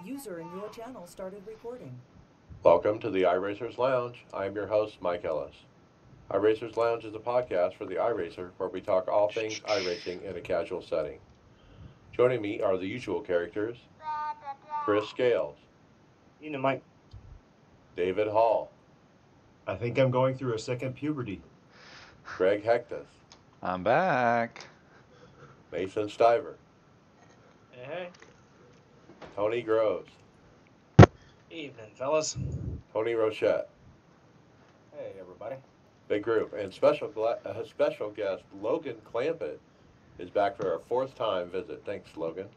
User in your channel started recording. Welcome to the iRacers Lounge. I'm your host, Mike Ellis. iRacers Lounge is a podcast for the iRacer where we talk all things iRacing in a casual setting. Joining me are the usual characters Chris Scales, Mike. David Hall, I think I'm going through a second puberty. Greg Hectus, I'm back. Mason Stiver, Hey, Tony Groves, evening, fellas. Tony Rochette. Hey, everybody. Big group. And special guest Logan Clampett is back for our fourth time visit. Thanks, Logan.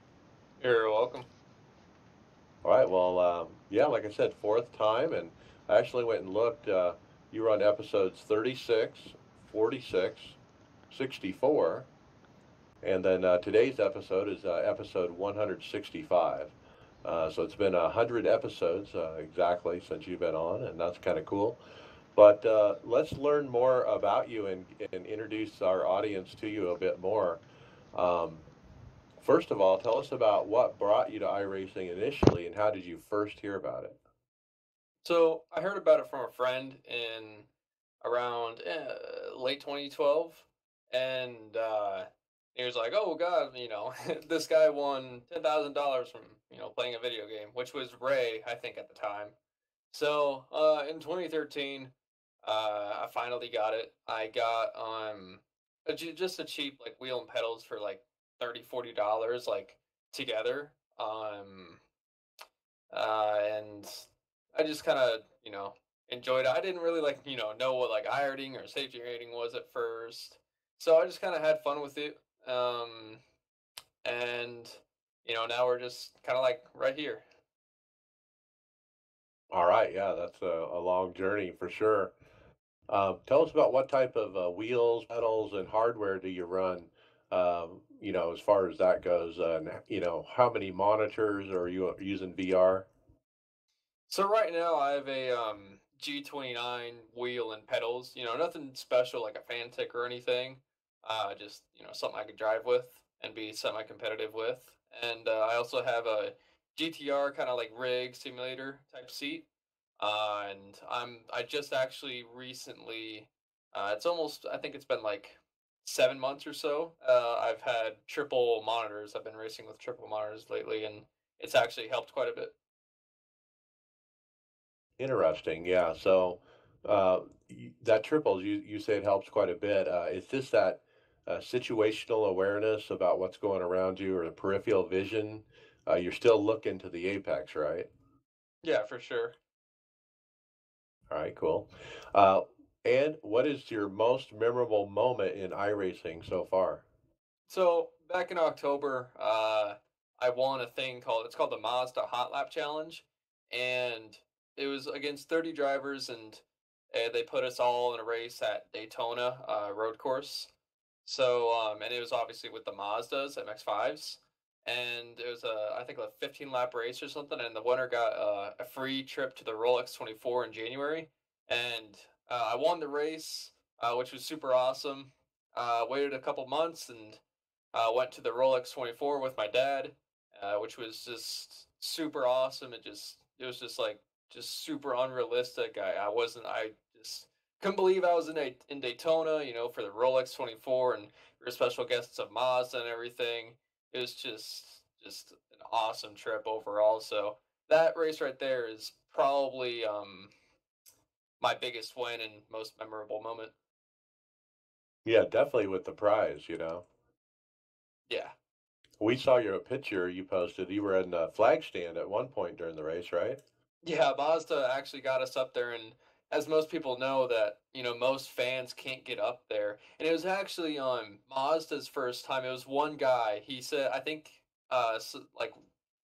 You're welcome. All right. Well, yeah, like I said, fourth time, and I actually went and looked. You were on episodes 36, 46, 64, and then today's episode is episode 165. So it's been 100 episodes exactly since you've been on, and that's kind of cool. But let's learn more about you and introduce our audience to you a bit more. Um, First of all, tell us about what brought you to iRacing initially and how did you first hear about it? So I heard about it from a friend in around late 2012, and he was like, "Oh God, this guy won $10,000 from playing a video game, which was Ray, I think, at the time." So in 2013, I finally got it. I got just a cheap like wheel and pedals for like $30-$40 like together. And I just kind of enjoyed it. I didn't really like know what like iRating or safety rating was at first, so I just kind of had fun with it. And now we're just kind of like right here. All right, yeah, that's a long journey for sure. Tell us about what type of wheels, pedals, and hardware do you run? As far as that goes, and how many monitors are you using VR? So right now I have a G29 wheel and pedals. Nothing special like a Fantic or anything. Just something I could drive with and be semi-competitive with. And I also have a GTR kind of like rig simulator type seat. And I just actually recently, it's almost I think it's been like 7 months or so. I've had triple monitors. I've been racing with triple monitors lately, and it's actually helped quite a bit. Interesting, yeah. So that triples, you say it helps quite a bit. Is this that situational awareness about what's going around you or the peripheral vision? You're still looking to the apex, right? Yeah, for sure. All right, cool. Uh, and what is your most memorable moment in iRacing so far? So back in October, I won a thing called the Mazda Hot Lap Challenge, and it was against 30 drivers, and they put us all in a race at Daytona road course. So and it was obviously with the Mazdas MX-5s, and it was I think a 15 lap race or something, and the winner got a free trip to the Rolex 24 in January, and I won the race, which was super awesome. Waited a couple months and went to the Rolex 24 with my dad, which was just super awesome. It was just like just super unrealistic. I just couldn't believe I was in Daytona, for the Rolex 24, and we were special guests of Mazda and everything. It was just an awesome trip overall. So that race right there is probably my biggest win and most memorable moment. Yeah, definitely with the prize. Yeah. We saw your picture you posted. You were in the flag stand at one point during the race, right? Yeah, Mazda actually got us up there, and as most people know, that most fans can't get up there, and it was actually on Mazda's first time. It was one guy. He said, I think, like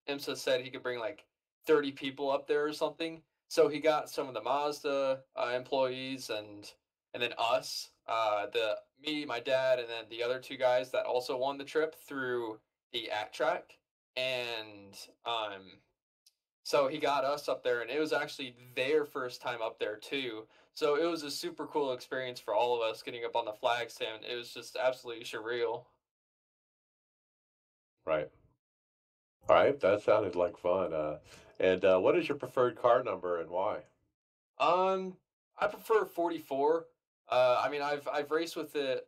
IMSA said he could bring like 30 people up there or something. So he got some of the Mazda employees and then us, the me, my dad, and then the other two guys that also won the trip through the at track, and so he got us up there, and it was actually their first time up there too. So it was a super cool experience for all of us getting up on the flag stand. It was just absolutely surreal. Right. All right, that sounded like fun. And what is your preferred car number and why? Um, I prefer 44. I mean, I've raced with it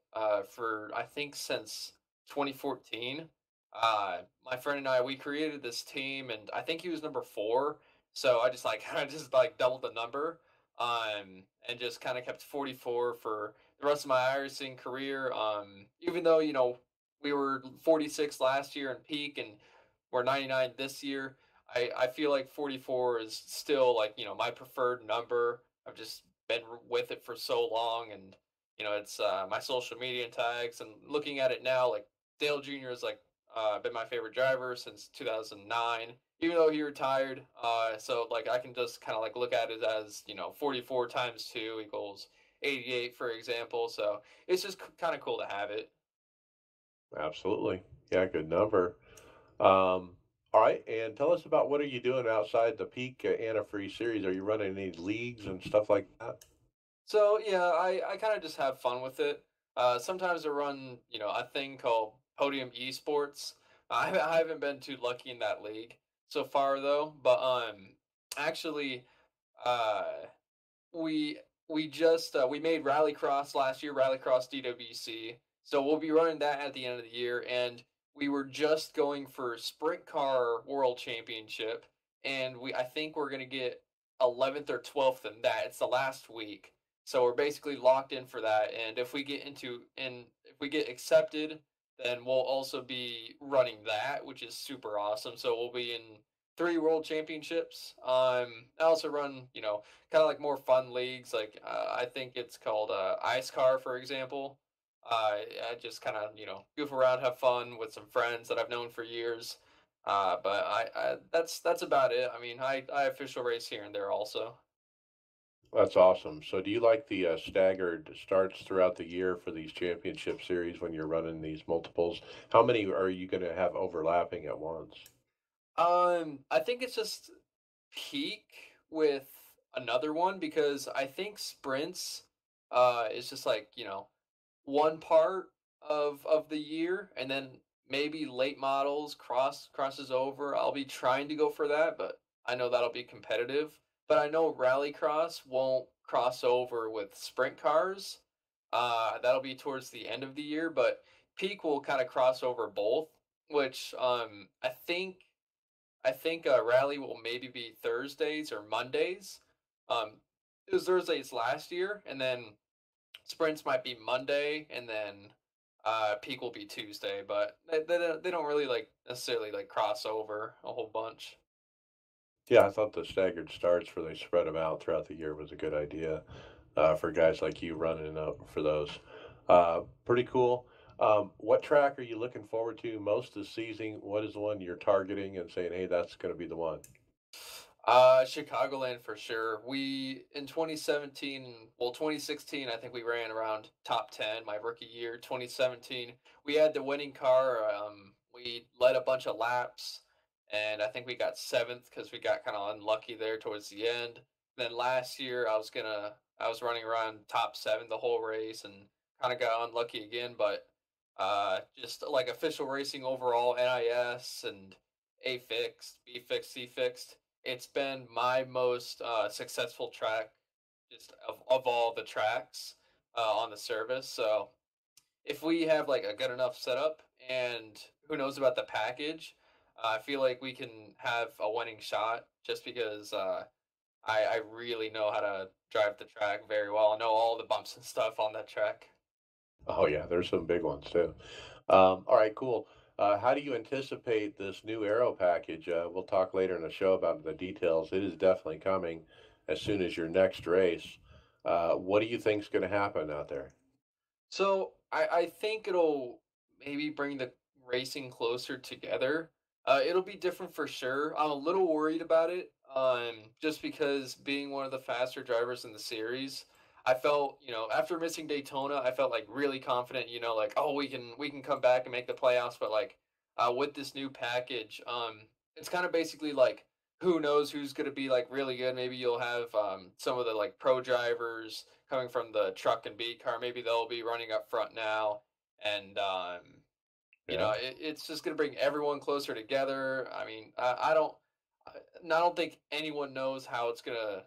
for I think since 2014. My friend and I we created this team, and I think he was number 4. So I just like kind of just like doubled the number, and just kind of kept 44 for the rest of my iRacing career. Even though we were 46 last year in peak, and we're 99 this year. I feel like 44 is still like my preferred number. I've just been with it for so long, and it's my social media and tags. And looking at it now, like Dale Jr. is like been my favorite driver since 2009, even though he retired. So like I can just kind of like look at it as 44 times 2 equals 88, for example. So it's just kind of cool to have it. Absolutely. Yeah, good number. Um, all right, and tell us about what are you doing outside the peak antifreeze series? Are you running any leagues and stuff like that? So yeah, I kind of just have fun with it. Sometimes I run, a thing called Podium Esports. I haven't been too lucky in that league so far though, but actually, uh, we we just we made Rallycross last year, Rallycross DWC. So we'll be running that at the end of the year, and we were just going for Sprint Car World Championship, and we I think we're gonna get 11th or 12th in that. It's the last week, so we're basically locked in for that. And if we get accepted, then we'll also be running that, which is super awesome. So we'll be in 3 world championships. I also run, kind of like more fun leagues. Like I think it's called Ice Car, for example. I just kind of goof around, have fun with some friends that I've known for years. But that's about it. I mean, I official race here and there also. That's awesome. So, do you like the staggered starts throughout the year for these championship series when you're running these multiples? How many are you going to have overlapping at once? I think it's just peak with another one because I think sprints is just like, one part of the year, and then maybe late models crosses over. I'll be trying to go for that, but I know that'll be competitive. But I know rallycross won't cross over with sprint cars. That'll be towards the end of the year, but peak will kind of cross over both, which I think rally will maybe be Thursdays or Mondays. It was Thursdays last year, and then sprints might be Monday, and then peak will be Tuesday. But they don't really like necessarily like cross over a whole bunch. Yeah, I thought the staggered starts where they spread them out throughout the year was a good idea for guys like you running up for those. Pretty cool. What track are you looking forward to most this season? What is the one you're targeting and saying, hey, that's going to be the one? Chicagoland for sure. We in 2017, well 2016, I think we ran around top 10 my rookie year. 2017, we had the winning car. We led a bunch of laps, and I think we got 7th because we got kind of unlucky there towards the end. Then last year, I was running around top 7 the whole race and kind of got unlucky again. But just like official racing overall, NIS and A fixed, B fixed, C fixed, it's been my most successful track just of all the tracks on the service. So if we have like a good enough setup, and who knows about the package, I feel like we can have a winning shot just because I really know how to drive the track very well. I know all the bumps and stuff on that track. Oh, yeah, there's some big ones too. All right, cool. How do you anticipate this new Aero package? We'll talk later in the show about the details. It is definitely coming as soon as your next race. What do you think's going to happen out there? So I think it'll maybe bring the racing closer together. It'll be different for sure. I'm a little worried about it. Just because being one of the faster drivers in the series, I felt, after missing Daytona, I felt like really confident, like, oh, we can come back and make the playoffs. But like with this new package, it's kind of basically like who knows who's going to be like really good. Maybe you'll have some of the like pro drivers coming from the truck and beat car. Maybe they'll be running up front now, and Yeah. it's just gonna bring everyone closer together. I mean, I don't think anyone knows how it's gonna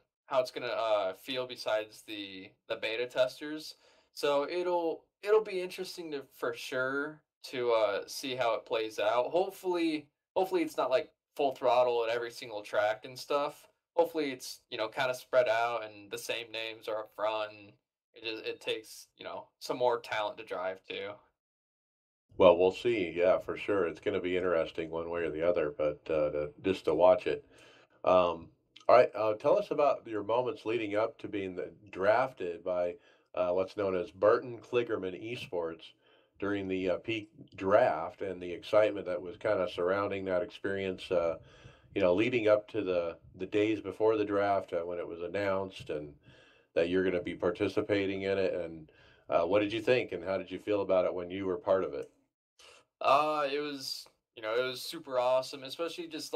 feel besides the beta testers. So it'll be interesting to for sure to see how it plays out. Hopefully it's not like full throttle at every single track and stuff. Hopefully it's kind of spread out and the same names are up front. And it takes some more talent to drive too. Well, we'll see. Yeah, for sure. It's going to be interesting one way or the other, but just to watch it. All right, tell us about your moments leading up to being drafted by what's known as Burton Kligerman Esports during the peak draft and the excitement that was kind of surrounding that experience. Leading up to the days before the draft when it was announced and that you're going to be participating in it. And what did you think, and how did you feel about it when you were part of it? It was, it was super awesome, especially just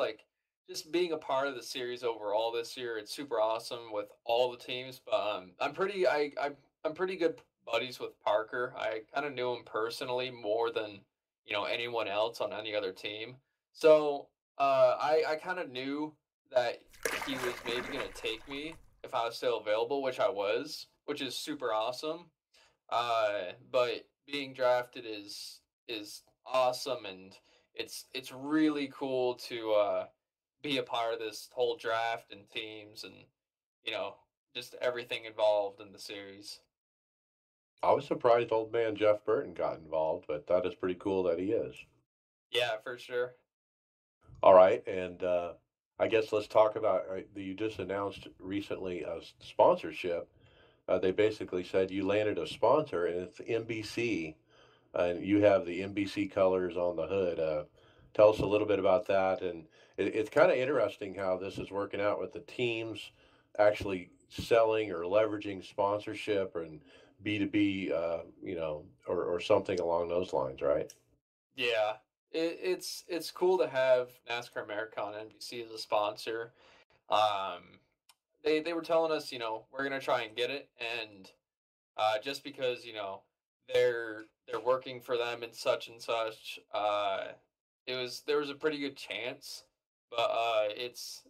being a part of the series overall this year. It's super awesome with all the teams, but I'm pretty good buddies with Parker. I kind of knew him personally more than, anyone else on any other team. So, I kind of knew that he was maybe going to take me if I was still available, which I was, which is super awesome. But being drafted is awesome, and it's really cool to be a part of this whole draft and teams and you know just everything involved in the series. I was surprised old man Jeff Burton got involved, but that is pretty cool that he is. Yeah, for sure. All right, and I guess let's talk about you just announced recently a sponsorship. They basically said you landed a sponsor, and it's NBC, and you have the NBC colors on the hood. Tell us a little bit about that, and it's kind of interesting how this is working out with the teams actually selling or leveraging sponsorship and B2B, or something along those lines, right? Yeah, it's cool to have NASCAR America on NBC as a sponsor. Um, they were telling us, we're gonna try and get it, and just because they're working for them and such and such. There was a pretty good chance, but it's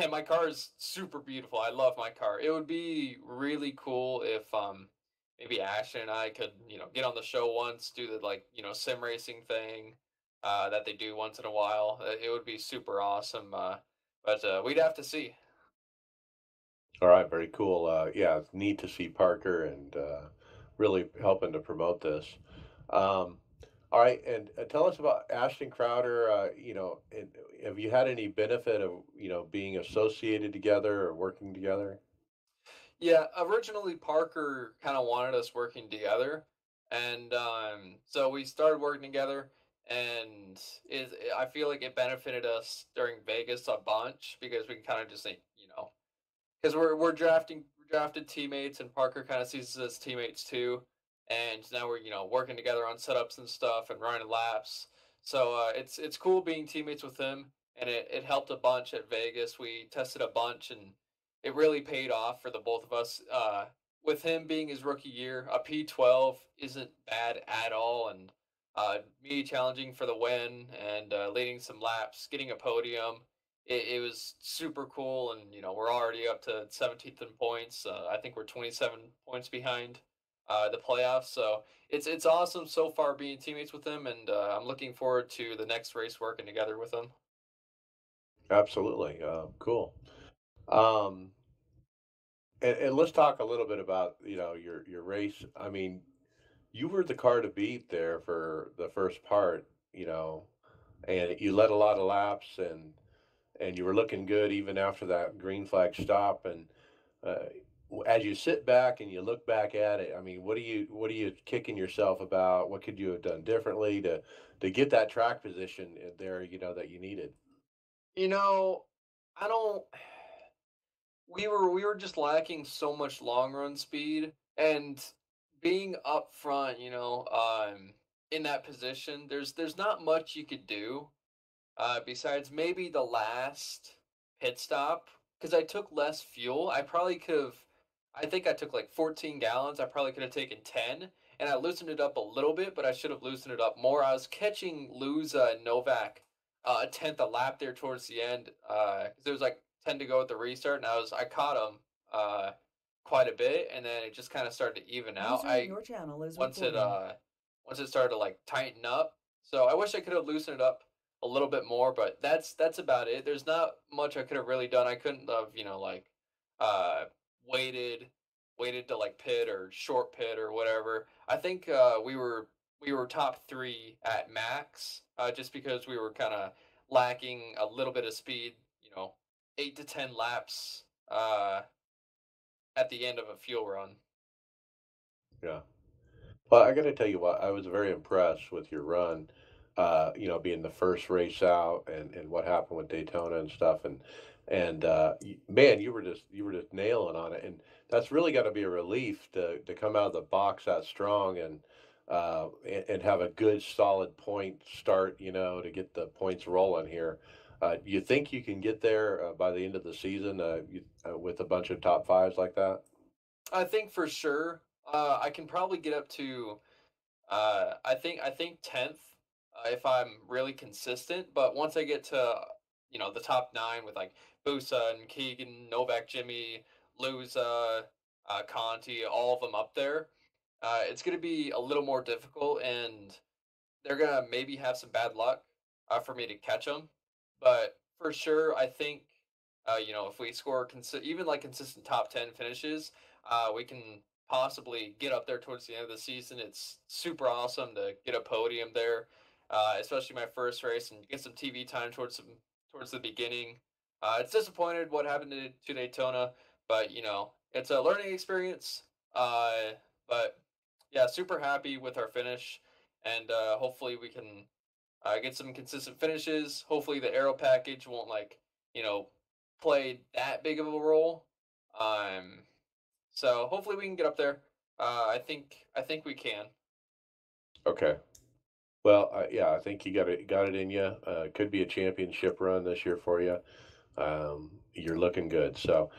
and my car is super beautiful. I love my car. It would be really cool if maybe Ashton and I could get on the show once, do the sim racing thing that they do once in a while. It would be super awesome. But we'd have to see. All right, very cool. Yeah, it's neat to see Parker and really helping to promote this. Um, all right, and tell us about Ashton Crowder. And have you had any benefit of being associated together or working together? Yeah, originally Parker kind of wanted us working together, and so we started working together, and I feel like it benefited us during Vegas a bunch because we kind of just think, because we're drafted teammates, and Parker kind of sees us as teammates too, and now we're working together on setups and stuff and running laps. So it's cool being teammates with him, and it helped a bunch at Vegas. We tested a bunch, and it really paid off for the both of us. With him being his rookie year, a P12 isn't bad at all, and me challenging for the win and leading some laps, getting a podium, it was super cool, and we're already up to 17th in points. I think we're 27 points behind the playoffs, so it's awesome so far being teammates with him, and I'm looking forward to the next race working together with him. Absolutely. Cool. Um, and let's talk a little bit about your race. I mean, you were the car to beat there for the first part, and you led a lot of laps and you were looking good even after that green flag stop. And uh, as you sit back and you look back at it, I mean, what are you kicking yourself about? What could you have done differently to get that track position there? That you needed. You know, I don't. We were just lacking so much long run speed, and being up front, in that position, there's not much you could do besides maybe the last pit stop, because I took less fuel. I probably could have. I think I took like 14 gallons. I probably could have taken 10, and I loosened it up a little bit, but I should have loosened it up more. I was catching Luza and Novak a tenth a lap there towards the end. 'Cause there was like 10 to go at the restart, and I caught them quite a bit, and then it just kind of started to even out. User in your channel is Once it recording. once it started to like tighten up. So I wish I could have loosened it up a little bit more, but that's about it. There's not much I could have really done. I couldn't have, like uh waited waited to like pit or short pit or whatever. I think we were top 3 at max, just because we were kind of lacking a little bit of speed, 8 to 10 laps at the end of a fuel run. Yeah. Well, I got to tell you what, I was very impressed with your run. Being the first race out, and what happened with Daytona and stuff, and man, you were just nailing on it, and that's really got to be a relief to come out of the box that strong, and have a good solid point start. To get the points rolling here. You think you can get there by the end of the season, with a bunch of top fives like that? I think for sure I can probably get up to I think 10th, if I'm really consistent. But once I get to the top 9 with like Busa and Keegan, Novak, Jimmy, Luza, Conti, all of them up there, it's going to be a little more difficult, and they're gonna maybe have some bad luck for me to catch them. But for sure, I think if we score even like consistent top 10 finishes, we can possibly get up there towards the end of the season. It's super awesome to get a podium there, especially my first race, and get some TV time towards the beginning. It's disappointed what happened to Daytona, but it's a learning experience. But yeah, super happy with our finish, and hopefully we can get some consistent finishes. Hopefully the aero package won't you know play that big of a role. Um, so hopefully we can get up there. I think we can. Okay. Well, yeah, I think you got it in you. Could be a championship run this year for you. You're looking good. So,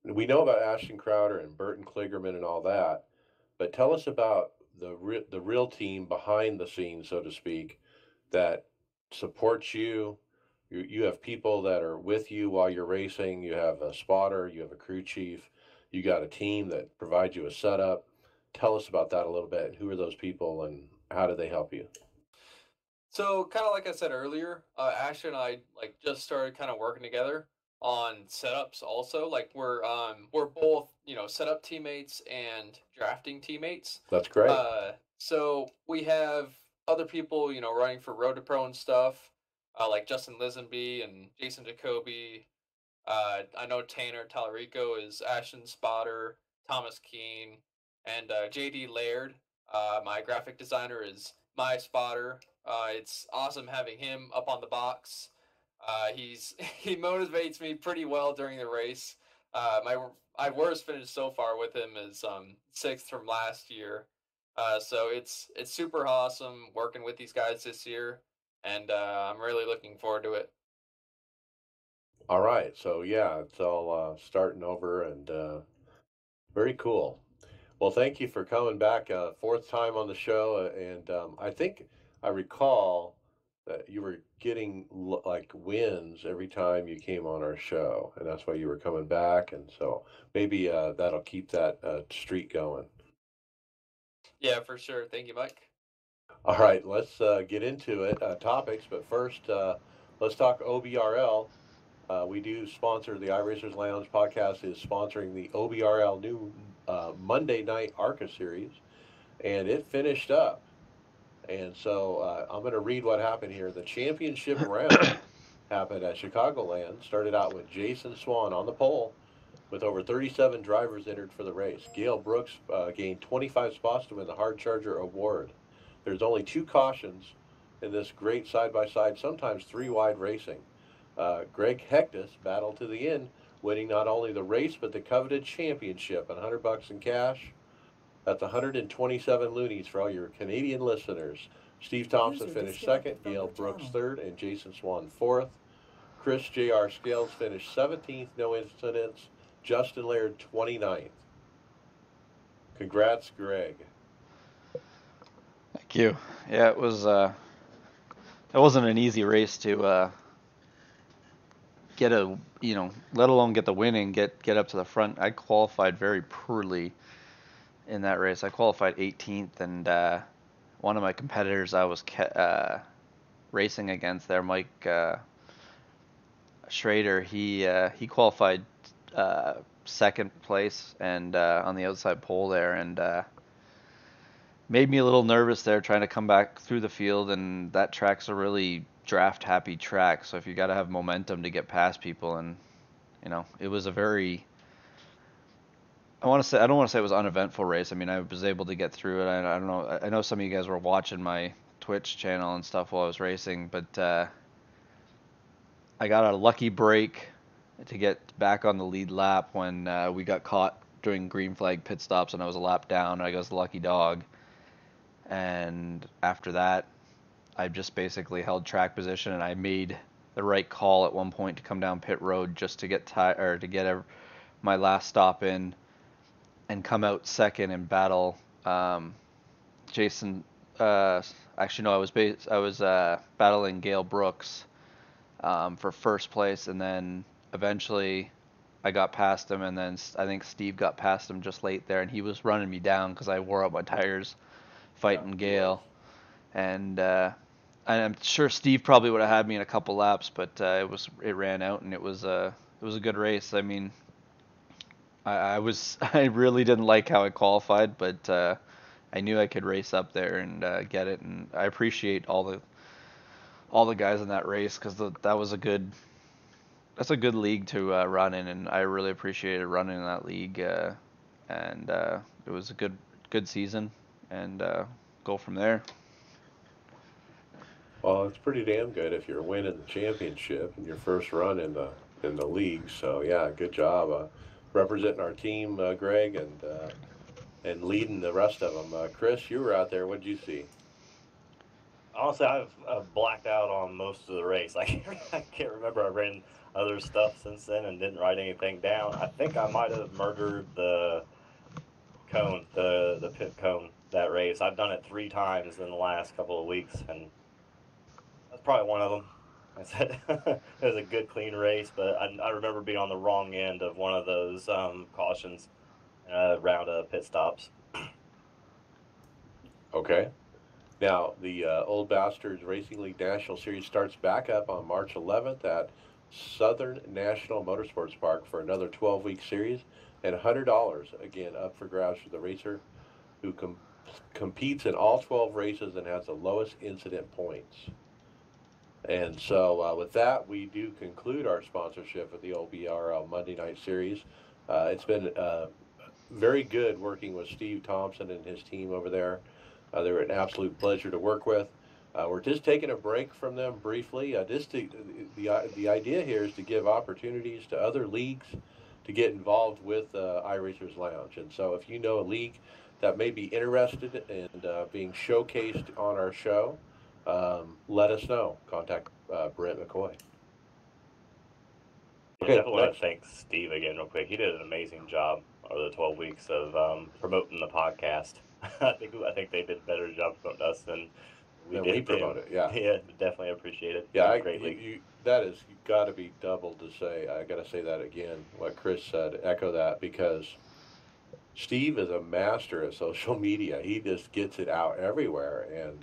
we know about Ashton Crowder and Burton Kligerman and all that, but tell us about the real team behind the scenes, so to speak, that supports you. You have people that are with you while you're racing. You have a spotter. You have a crew chief. You got a team that provides you a setup. Tell us about that a little bit. Who are those people, and how do they help you? So kind of like I said earlier, Asher and I like just started kind of working together on setups. Also, like we're both setup teammates and drafting teammates. That's great. So we have other people running for Road to Pro and stuff, like Justin Lisenby and Jason Jacoby. I know Tanner Tallarico is Ashton Spotter, Thomas Keene, and JD Laird. My graphic designer is my spotter. It's awesome having him up on the box. He motivates me pretty well during the race. My worst finish so far with him is 6th from last year. So it's super awesome working with these guys this year, and I'm really looking forward to it. All right. So yeah, it's all starting over, and very cool. Well, thank you for coming back, fourth time on the show, and I think I recall that you were getting like wins every time you came on our show, and that's why you were coming back, and so maybe that'll keep that streak going. Yeah, for sure. Thank you, Mike. All right, let's get into it, topics, but first, let's talk OBRL. We do sponsor the iRacers Lounge podcast is sponsoring the OBRL new Monday night ARCA series, and it finished up. And so I'm going to read what happened here. The championship round happened at Chicagoland. Started out with Jason Swan on the pole, with over 37 drivers entered for the race. Gail Brooks gained 25 spots to win the Hard Charger Award. There's only 2 cautions in this great side-by-side, sometimes 3 wide racing. Greg Hectus battled to the end, winning not only the race but the coveted championship, $100 in cash. That's 127 loonies for all your Canadian listeners. Steve Thompson User finished disconnected second, from Gail your Brooks channel. third, and Jason Swan fourth. Chris J.R. Scales finished 17th, no incidents. Justin Laird 29th. Congrats, Greg. Thank you. Yeah, it was. It wasn't an easy race to get a, let alone get the win and get up to the front. I qualified very poorly in that race. I qualified 18th, and one of my competitors I was racing against there, Mike Schrader, he qualified second place and on the outside pole there, and made me a little nervous there trying to come back through the field. And that track's a really draft happy track, so if you got to have momentum to get past people, and it was a very, I don't want to say it was an uneventful race. I mean, I was able to get through it. I don't know. I know some of you guys were watching my Twitch channel and stuff while I was racing, but I got a lucky break to get back on the lead lap when we got caught doing green flag pit stops, and I was a lap down. I was the lucky dog, and after that, I just basically held track position, and I made the right call at one point to come down pit road just to get my last stop in and come out second and battle Jason. Actually, no, I was battling Gail Brooks for first place, and then eventually I got past him, and then I think Steve got past him just late there, and he was running me down because I wore out my tires fighting Gail, and I'm sure Steve probably would have had me in a couple laps, but it ran out, and it was a good race. I mean, I really didn't like how I qualified, but I knew I could race up there and get it, and I appreciate all the guys in that race because that's a good league to run in, and I really appreciated running in that league, and it was a good season, and go from there. Well, it's pretty damn good if you're winning the championship in your first run in the league. So yeah, good job representing our team, Greg, and leading the rest of them. Chris, you were out there. What did you see? Honestly, I've blacked out on most of the race. I can't remember. I ran other stuff since then and didn't write anything down. I think I might have murdered the cone, the pit cone, that race. I've done it 3 times in the last couple of weeks, and that's probably one of them. I said it was a good, clean race, but I remember being on the wrong end of one of those cautions round of pit stops. Okay. Now, the Old Bastards Racing League National Series starts back up on March 11th at Southern National Motorsports Park for another 12-week series, and $100 again up for grabs for the racer who competes in all 12 races and has the lowest incident points. And so with that, we do conclude our sponsorship of the OBRL Monday Night Series. It's been very good working with Steve Thompson and his team over there. They were an absolute pleasure to work with. We're just taking a break from them briefly. The idea here is to give opportunities to other leagues to get involved with iRacers Lounge. And so if you know a league that may be interested in being showcased on our show, let us know. Contact Brent McCoy. I definitely want to thank Steve again real quick. He did an amazing job over the 12 weeks of promoting the podcast. I think they did a better job promoting us than we promote it. Yeah, yeah, definitely appreciate it. Yeah, greatly. That is got to be double to say. I got to say that again. What Chris said, echo that, because Steve is a master of social media. He just gets it out everywhere, and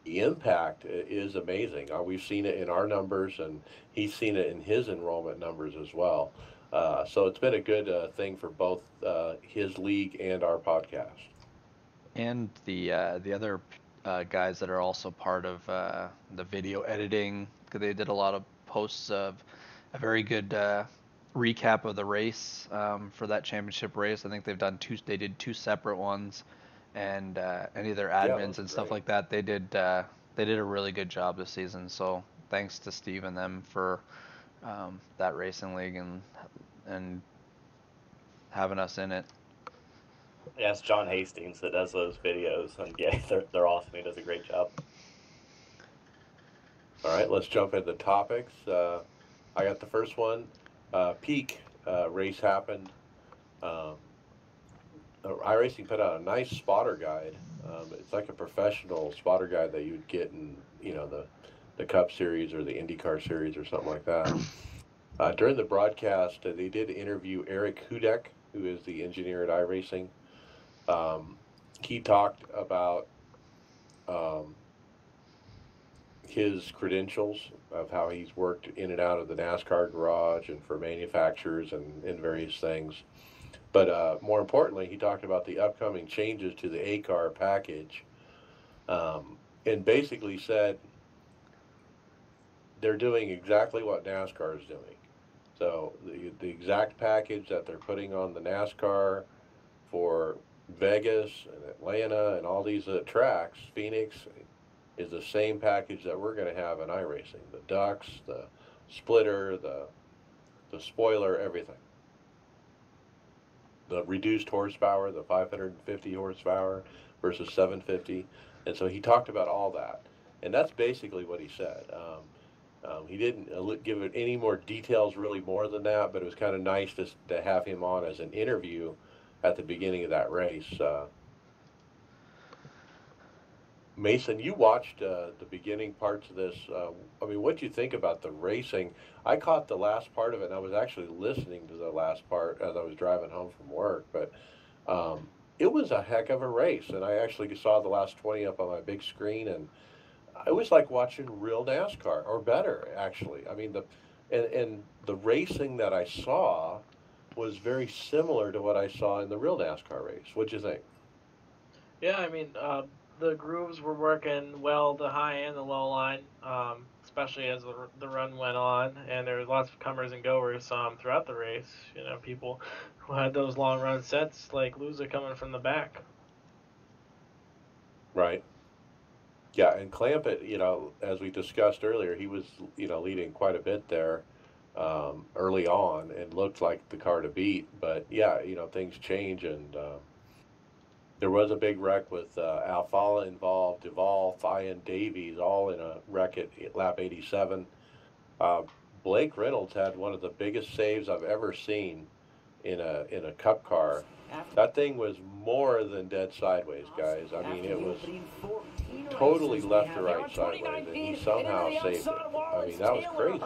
the impact is amazing. We've seen it in our numbers, and he's seen it in his enrollment numbers as well. So it's been a good thing for both his league and our podcast. And the other guys that are also part of the video editing, 'cause they did a lot of posts of a very good recap of the race for that championship race. I think they did 2 separate ones, and any of their admins and stuff like that, they did a really good job this season. So thanks to Steve and them for that racing league and having us in it. Yeah, it's John Hastings that does those videos, and yeah, they're awesome. He does a great job. All right, let's jump into topics. I got the first one. Peak race happened. iRacing put out a nice spotter guide It's like a professional spotter guide that you would get in, the Cup Series or the IndyCar Series or something like that. During the broadcast, they did interview Eric Hudek, who is the engineer at iRacing. Um, he talked about um, his credentials of how he's worked in and out of the NASCAR garage and for manufacturers and various things. But more importantly, he talked about the upcoming changes to the A car package, and basically said they're doing exactly what NASCAR is doing. So the exact package that they're putting on the NASCAR for Vegas and Atlanta and all these tracks, Phoenix, is the same package that we're going to have in iRacing. The ducts, the splitter, the spoiler, everything. The reduced horsepower, the 550 horsepower versus 750. And so he talked about all that. And that's basically what he said. He didn't give it any more details, really, more than that, but it was kind of nice to have him on as an interview at the beginning of that race. Mason, you watched the beginning parts of this. What do you think about the racing? I caught the last part of it, and I was actually listening to the last part as I was driving home from work. But it was a heck of a race, and I actually saw the last 20 up on my big screen, and it was like watching real NASCAR, or better, actually. And the racing that I saw was very similar to what I saw in the real NASCAR race. What'd you think? Yeah, the grooves were working well, the high and the low line, especially as the run went on, and there was lots of comers and goers throughout the race. People who had those long run sets, like Luza coming from the back. Right. Yeah, and Clampett, as we discussed earlier, he was, leading quite a bit there early on and looked like the car to beat. But yeah, things change, and there was a big wreck with Alfala involved, Duvall, Fyan, Davies, all in a wreck at lap 87. Uh, Blake Reynolds had one of the biggest saves I've ever seen in a Cup car. That thing was more than dead sideways, guys. It was totally left to right sideways, and he somehow saved it. That was crazy.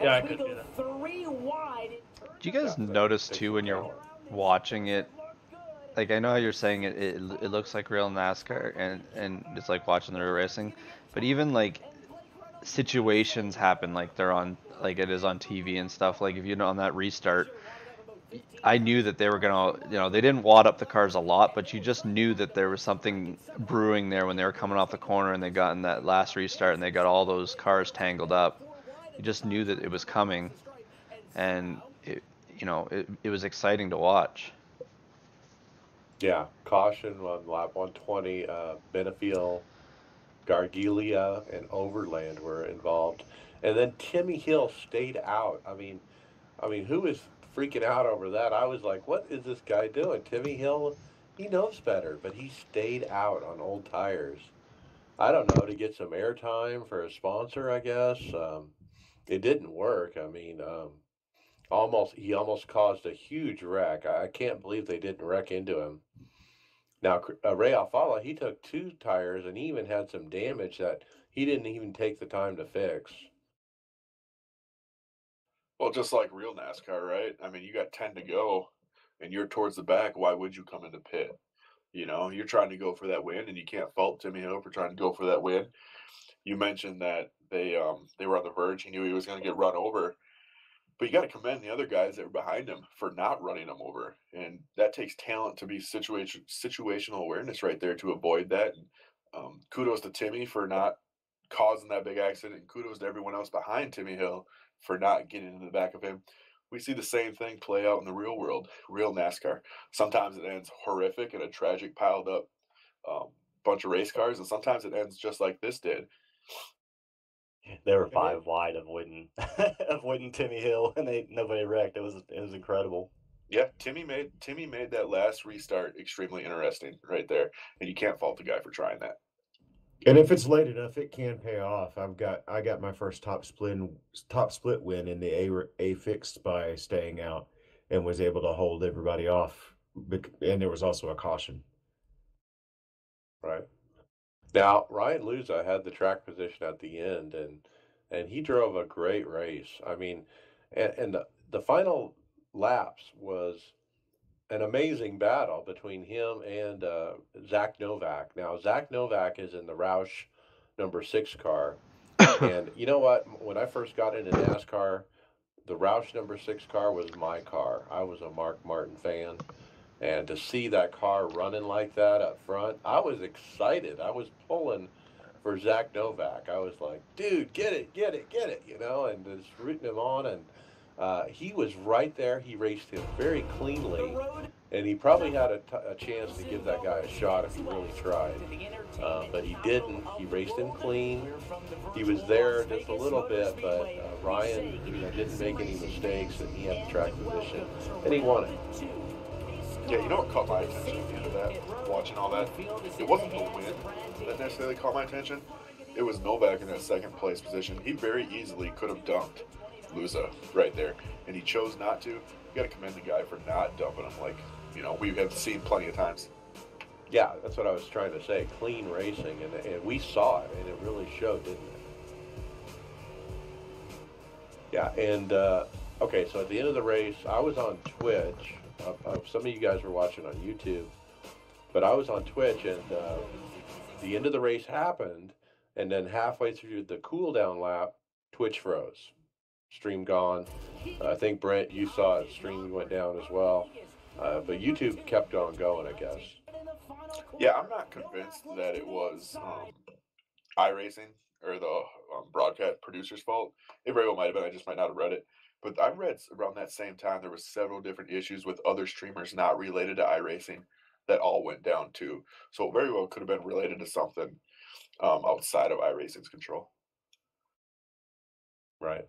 Yeah, I could do that. Do you guys notice too when you're watching it? Like, I know how you're saying it looks like real NASCAR and it's like watching the real racing, but even like situations happen like they're on, like it is on TV and stuff. Like if you know on that restart, I knew that they were gonna, they didn't wad up the cars a lot, but you just knew that there was something brewing there when they were coming off the corner and they got in that last restart and they got all those cars tangled up. You just knew that it was coming, and it was exciting to watch. Yeah, caution on lap 120. Benefiel, Gargilia, and Overland were involved, and then Timmy Hill stayed out. Who was freaking out over that? I was like, what is this guy doing? Timmy Hill, he knows better, but he stayed out on old tires. I don't know, to get some airtime for a sponsor, I guess. It didn't work. He almost caused a huge wreck. I can't believe they didn't wreck into him. Now, Ray Alfala, he took two tires and he even had some damage that he didn't even take the time to fix. Well, just like real NASCAR, right? You got 10 to go and you're towards the back. Why would you come into pit? You're trying to go for that win, and you can't fault Timmy Hill for trying to go for that win. You mentioned that they were on the verge. He knew he was going to get run over. But you got to commend the other guys that were behind him for not running him over, and that takes talent to be situational awareness right there to avoid that. And, kudos to Timmy for not causing that big accident, and kudos to everyone else behind Timmy Hill for not getting in the back of him. We see the same thing play out in the real world, real NASCAR. Sometimes it ends horrific in a tragic piled up um, bunch of race cars, and sometimes it ends just like this did. They were 5 wide avoiding Timmy Hill, and nobody wrecked. It was incredible. Yeah, Timmy made that last restart extremely interesting right there, and you can't fault the guy for trying that. And if it's late enough, it can pay off. I got my first top split win in the A fixed by staying out, and was able to hold everybody off. And there was also a caution. Now, Ryan Luza had the track position at the end, and he drove a great race. I mean, and the final laps was an amazing battle between him and Zach Novak. Now, Zach Novak is in the Roush number 6 car, and you know what? When I first got into NASCAR, the Roush number 6 car was my car. I was a Mark Martin fan. And to see that car running like that up front, I was excited. I was pulling for Zach Novak. I was like, dude, get it, get it, get it, and just rooting him on. And he was right there. He raced him very cleanly. And he probably had a chance to give that guy a shot if he really tried. But he didn't. He raced him clean. He was there just a little bit, but Ryan didn't make any mistakes, and he had the track position, and he won it. Yeah, you know what caught my attention at the end of that, watching all that? It wasn't the win that necessarily caught my attention. It was Novak in that second place position. He very easily could have dumped Luza right there, and he chose not to. You got to commend the guy for not dumping him, like we have seen plenty of times. Yeah, that's what I was trying to say. Clean racing, and we saw it, and it really showed, didn't it? Yeah, and okay, so at the end of the race, I was on Twitch. Some of you guys were watching on YouTube, but I was on Twitch, and the end of the race happened, and then halfway through the cool down lap, Twitch froze. Stream gone. I think, Brent, you saw it. Stream went down as well. But YouTube kept on going, I guess. Yeah, I'm not convinced that it was iRacing or the broadcast producer's fault. It very well might have been. I just might not have read it. But I read around that same time there was several different issues with other streamers not related to iRacing that all went down too. So it very well could have been related to something outside of iRacing's control. Right.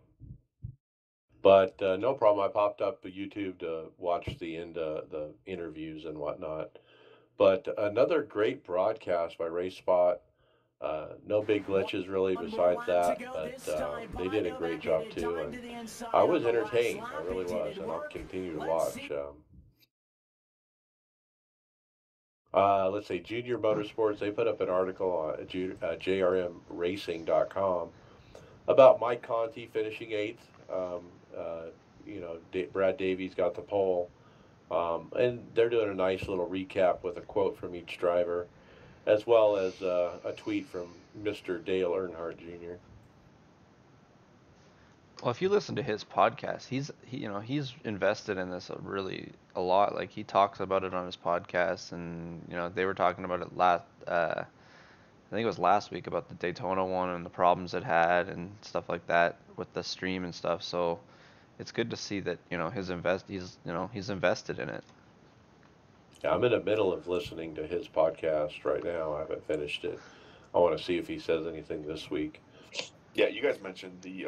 But no problem. I popped up YouTube to watch the end, the interviews and whatnot. But another great broadcast by RaceSpot. No big glitches really besides that, but they did a great job too. And I was entertained. I really was, and I'll continue to watch. Let's see, Junior Motorsports, they put up an article on jrmracing.com about Mike Conti finishing 8th. Brad Davies got the pole. And they're doing a nice little recap with a quote from each driver, as well as a tweet from Mr. Dale Earnhardt Jr. Well, if you listen to his podcast, he's invested in this a lot. Like, he talks about it on his podcast, and they were talking about it I think it was last week, about the Daytona one and the problems it had and stuff like that with the stream and stuff. So it's good to see that he's invested in it. Yeah, I'm in the middle of listening to his podcast right now. I haven't finished it. I want to see if he says anything this week. Yeah, you guys mentioned the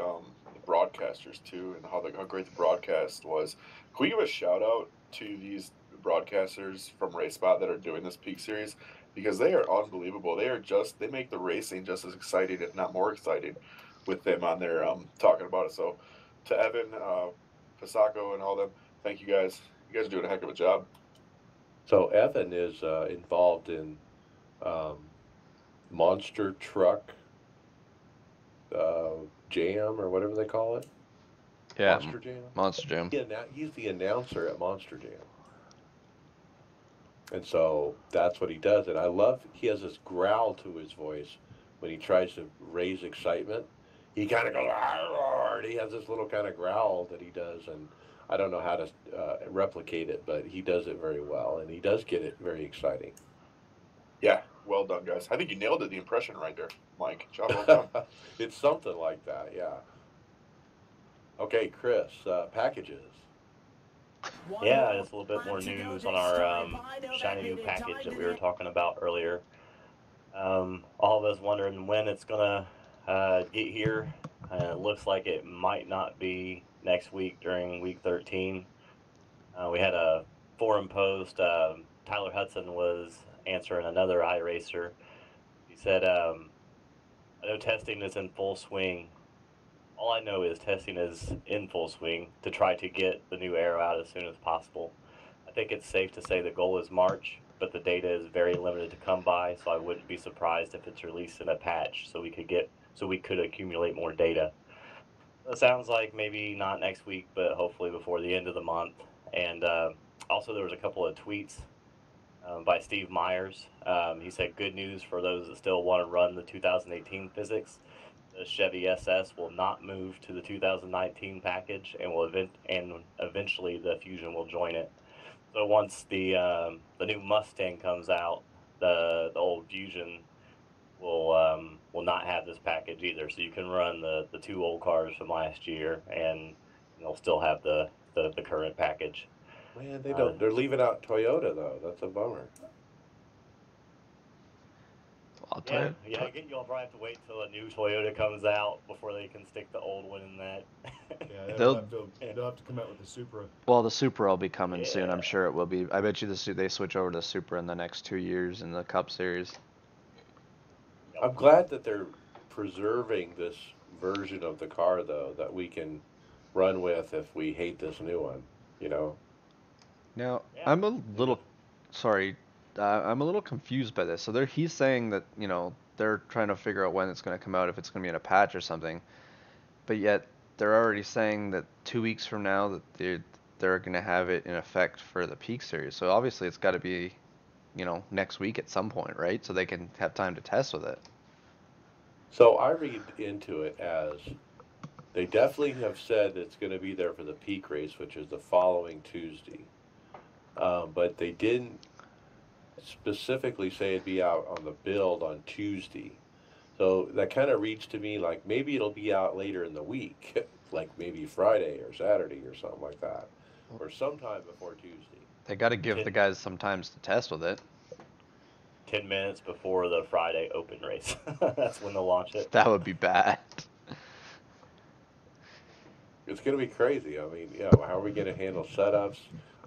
broadcasters too, and how great the broadcast was. Can we give a shout out to these broadcasters from RaceSpot that are doing this Peak Series, because they are unbelievable. They make the racing just as exciting, if not more exciting, with them on there talking about it. So to Evan, Pasako, and all them, thank you guys. You guys are doing a heck of a job. So Evan is involved in Monster Truck Jam, or whatever they call it. Yeah, Monster Jam. Monster Jam. He's the announcer at Monster Jam, and so that's what he does. And I love, he has this growl to his voice when he tries to raise excitement. He kind of goes, and he has this little kind of growl that he does, and I don't know how to replicate it, but he does it very well, and he does get it very exciting. Yeah, well done, guys. I think you nailed it, the impression right there, Mike. Job well done. It's something like that, yeah. Okay, Chris, packages. Yeah, just a little bit more news on our shiny new package that we were talking about earlier. All of us wondering when it's going to get here. It looks like it might not be next week during week 13. We had a forum post. Tyler Hudson was answering another iRacer. He said, I know testing is in full swing. All I know is testing is in full swing to try to get the new aero out as soon as possible. I think it's safe to say the goal is March, but the data is very limited to come by, so I wouldn't be surprised if it's released in a patch so we could accumulate more data. It sounds like maybe not next week, but hopefully before the end of the month. And also there was a couple of tweets by Steve Myers. He said, good news for those that still want to run the 2018 physics. The Chevy SS will not move to the 2019 package, and eventually the Fusion will join it. So once the new Mustang comes out, the old Fusion will not have this package either. So you can run the two old cars from last year, and they'll still have the current package. Man, they don't. They're leaving out Toyota though. That's a bummer. Yeah, you'll probably have to wait till a new Toyota comes out before they can stick the old one in that. Yeah, They'll- they'll have to come out with the Supra. Well, the Supra will be coming soon. I'm Yeah. sure it will be. I bet you they switch over to Supra in the next 2 years in the Cup Series. I'm glad that they're preserving this version of the car though that we can run with if we hate this new one. You know. Now, Yeah. I'm a little, sorry, I'm a little confused by this. So he's saying that, they're trying to figure out when it's going to come out, if it's going to be in a patch or something. But yet they're already saying that 2 weeks from now that they're going to have it in effect for the Peak Series. So obviously it's got to be, next week at some point, right? So they can have time to test with it. So I read into it as they definitely have said it's going to be there for the Peak race, which is the following Tuesday. But they didn't specifically say it'd be out on the build on Tuesday. So that kind of reads to me like maybe it'll be out later in the week, like maybe Friday or Saturday or something like that, or sometime before Tuesday. They got to give the guys some time to test with it. 10 minutes before the Friday open race. That's when they'll launch it. That would be bad. It's going to be crazy. I mean, how are we going to handle setups?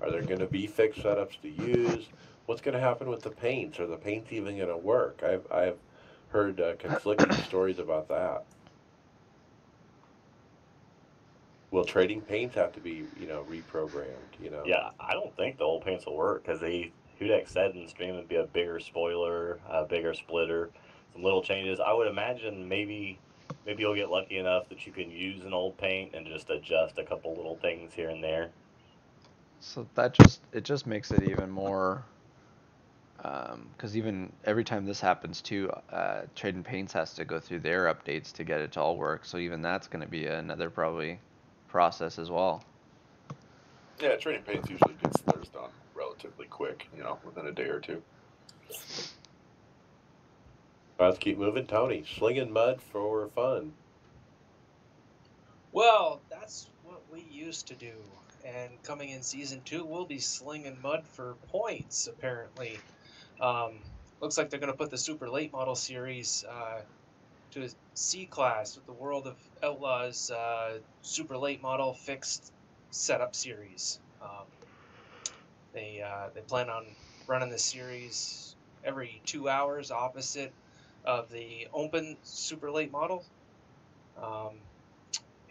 Are there going to be fixed setups to use? What's going to happen with the paints? Are the paints even going to work? I've heard conflicting stories about that. Will trading paints have to be, reprogrammed? Yeah, I don't think the old paints will work because Hudak said in the stream it'd be a bigger spoiler, a bigger splitter, some little changes. I would imagine maybe you'll get lucky enough that you can use an old paint and just adjust a couple little things here and there. So it just makes it even more, because even every time this happens too, Trading Paints has to go through their updates to get it to all work. So even that's going to be another probably process as well. Yeah, trading paints usually gets theirs done relatively quick, within a day or two. Let's keep moving. Tony, slinging mud for fun. Well, that's what we used to do. And coming in Season 2, we'll be slinging mud for points, apparently. Looks like they're going to put the Super Late Model Series to a C-Class with the World of Outlaws Super Late Model Fixed Setup Series. They plan on running the series every 2 hours opposite of the Open Super Late Model.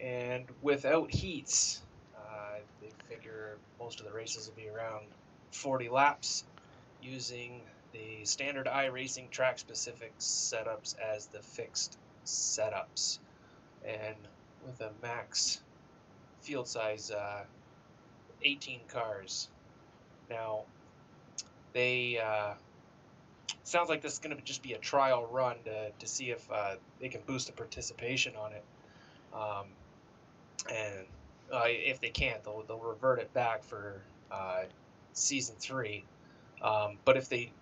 And without heats, they figure most of the races will be around 40 laps using the standard iRacing track-specific setups as the fixed setups. And with a max field size 18 cars. Now, they sounds like this is going to just be a trial run to see if they can boost the participation on it. And if they can't, they'll revert it back for Season 3. But if they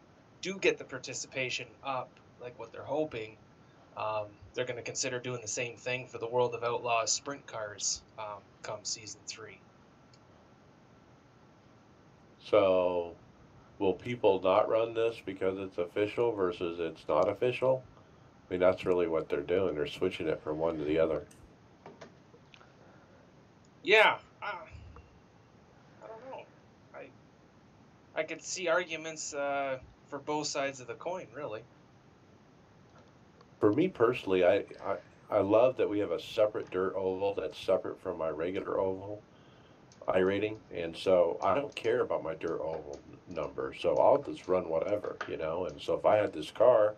do get the participation up, like what they're hoping, they're going to consider doing the same thing for the World of Outlaws sprint cars come Season 3. So, will people not run this because it's official versus it's not official? I mean, that's really what they're doing. They're switching it from one to the other. Yeah, I don't know. I could see arguments for both sides of the coin, really. For me personally, I love that we have a separate dirt oval that's separate from my regular oval. iRating, and so I don't care about my dirt oval number, so I'll just run whatever, you know. And so if I had this car,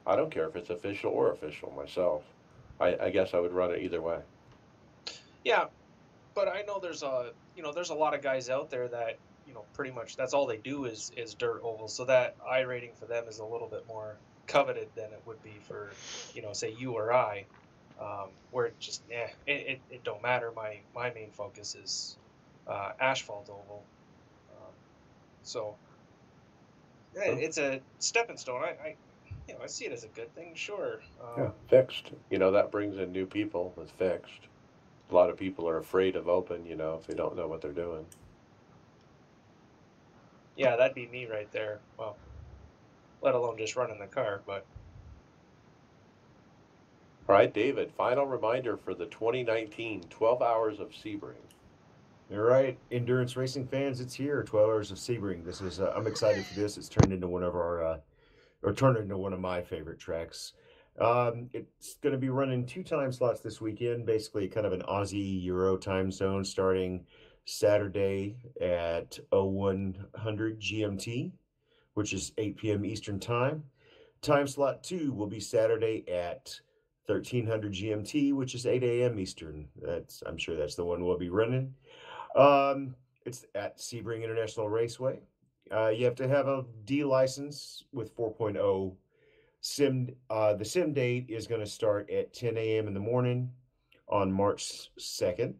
I don't care if it's official or official myself. I guess I would run it either way. Yeah, but I know there's a lot of guys out there that pretty much that's all they do is dirt ovals. So that I rating for them is a little bit more coveted than it would be for say you or I, where it just it don't matter. My main focus is asphalt oval. So yeah, it's a stepping stone. I see it as a good thing. Sure. Yeah, fixed. You know, that brings in new people with fixed. A lot of people are afraid of open, you know, if they don't know what they're doing. Yeah, that'd be me right there. Well, let alone just running the car, but. All right, David, final reminder for the 2019 12 Hours of Sebring. All right, endurance racing fans, it's here. 12 Hours of Sebring. This is I'm excited for this. It's turned into one of our or turned into one of my favorite tracks. It's going to be running 2 time slots this weekend, basically kind of an Aussie Euro time zone, starting Saturday at 0100 GMT, which is 8 p.m. Eastern Time. Time slot 2 will be Saturday at 1300 GMT, which is 8 a.m. Eastern. I'm sure that's the one we'll be running. It's at Sebring International Raceway. You have to have a D license with 4.0 sim. The sim date is going to start at 10 a.m. in the morning on March 2nd.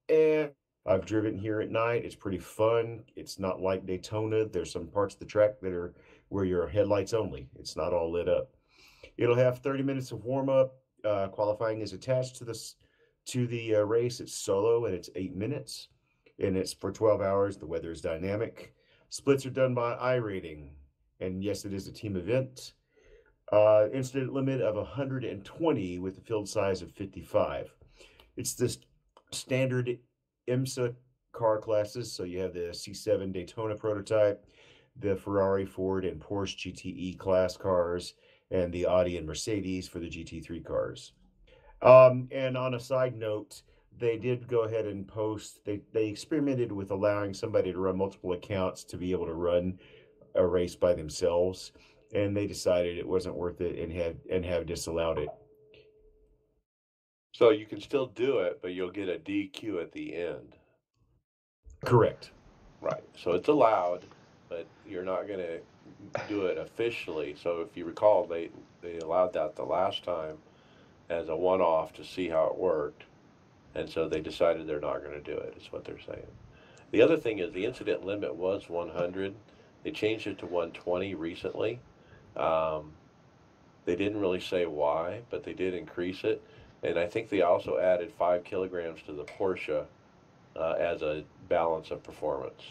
And I've driven here at night. It's pretty fun. It's not like Daytona. There's some parts of the track that are where your headlights only. It's not all lit up. It'll have 30 minutes of warm up. Qualifying is attached to the race. It's solo and it's 8 minutes, and it's for 12 hours. The weather is dynamic. Splits are done by iRating, and yes, it is a team event. Incident limit of 120 with a field size of 55. It's this standard IMSA car classes. So you have the C7 Daytona prototype, the Ferrari, Ford, and Porsche GTE class cars, and the Audi and Mercedes for the GT3 cars. And on a side note, they did go ahead and post, they experimented with allowing somebody to run multiple accounts to be able to run a race by themselves, and they decided it wasn't worth it and have disallowed it. So you can still do it, but you'll get a DQ at the end. Correct. Right. So it's allowed, but you're not going to do it officially. So if you recall, they allowed that the last time as a one-off to see how it worked, and so they decided they're not going to do it. Is what they're saying. The other thing is the incident limit was 100. They changed it to 120 recently. They didn't really say why, but they did increase it, and I think they also added 5 kilograms to the Porsche as a balance of performance.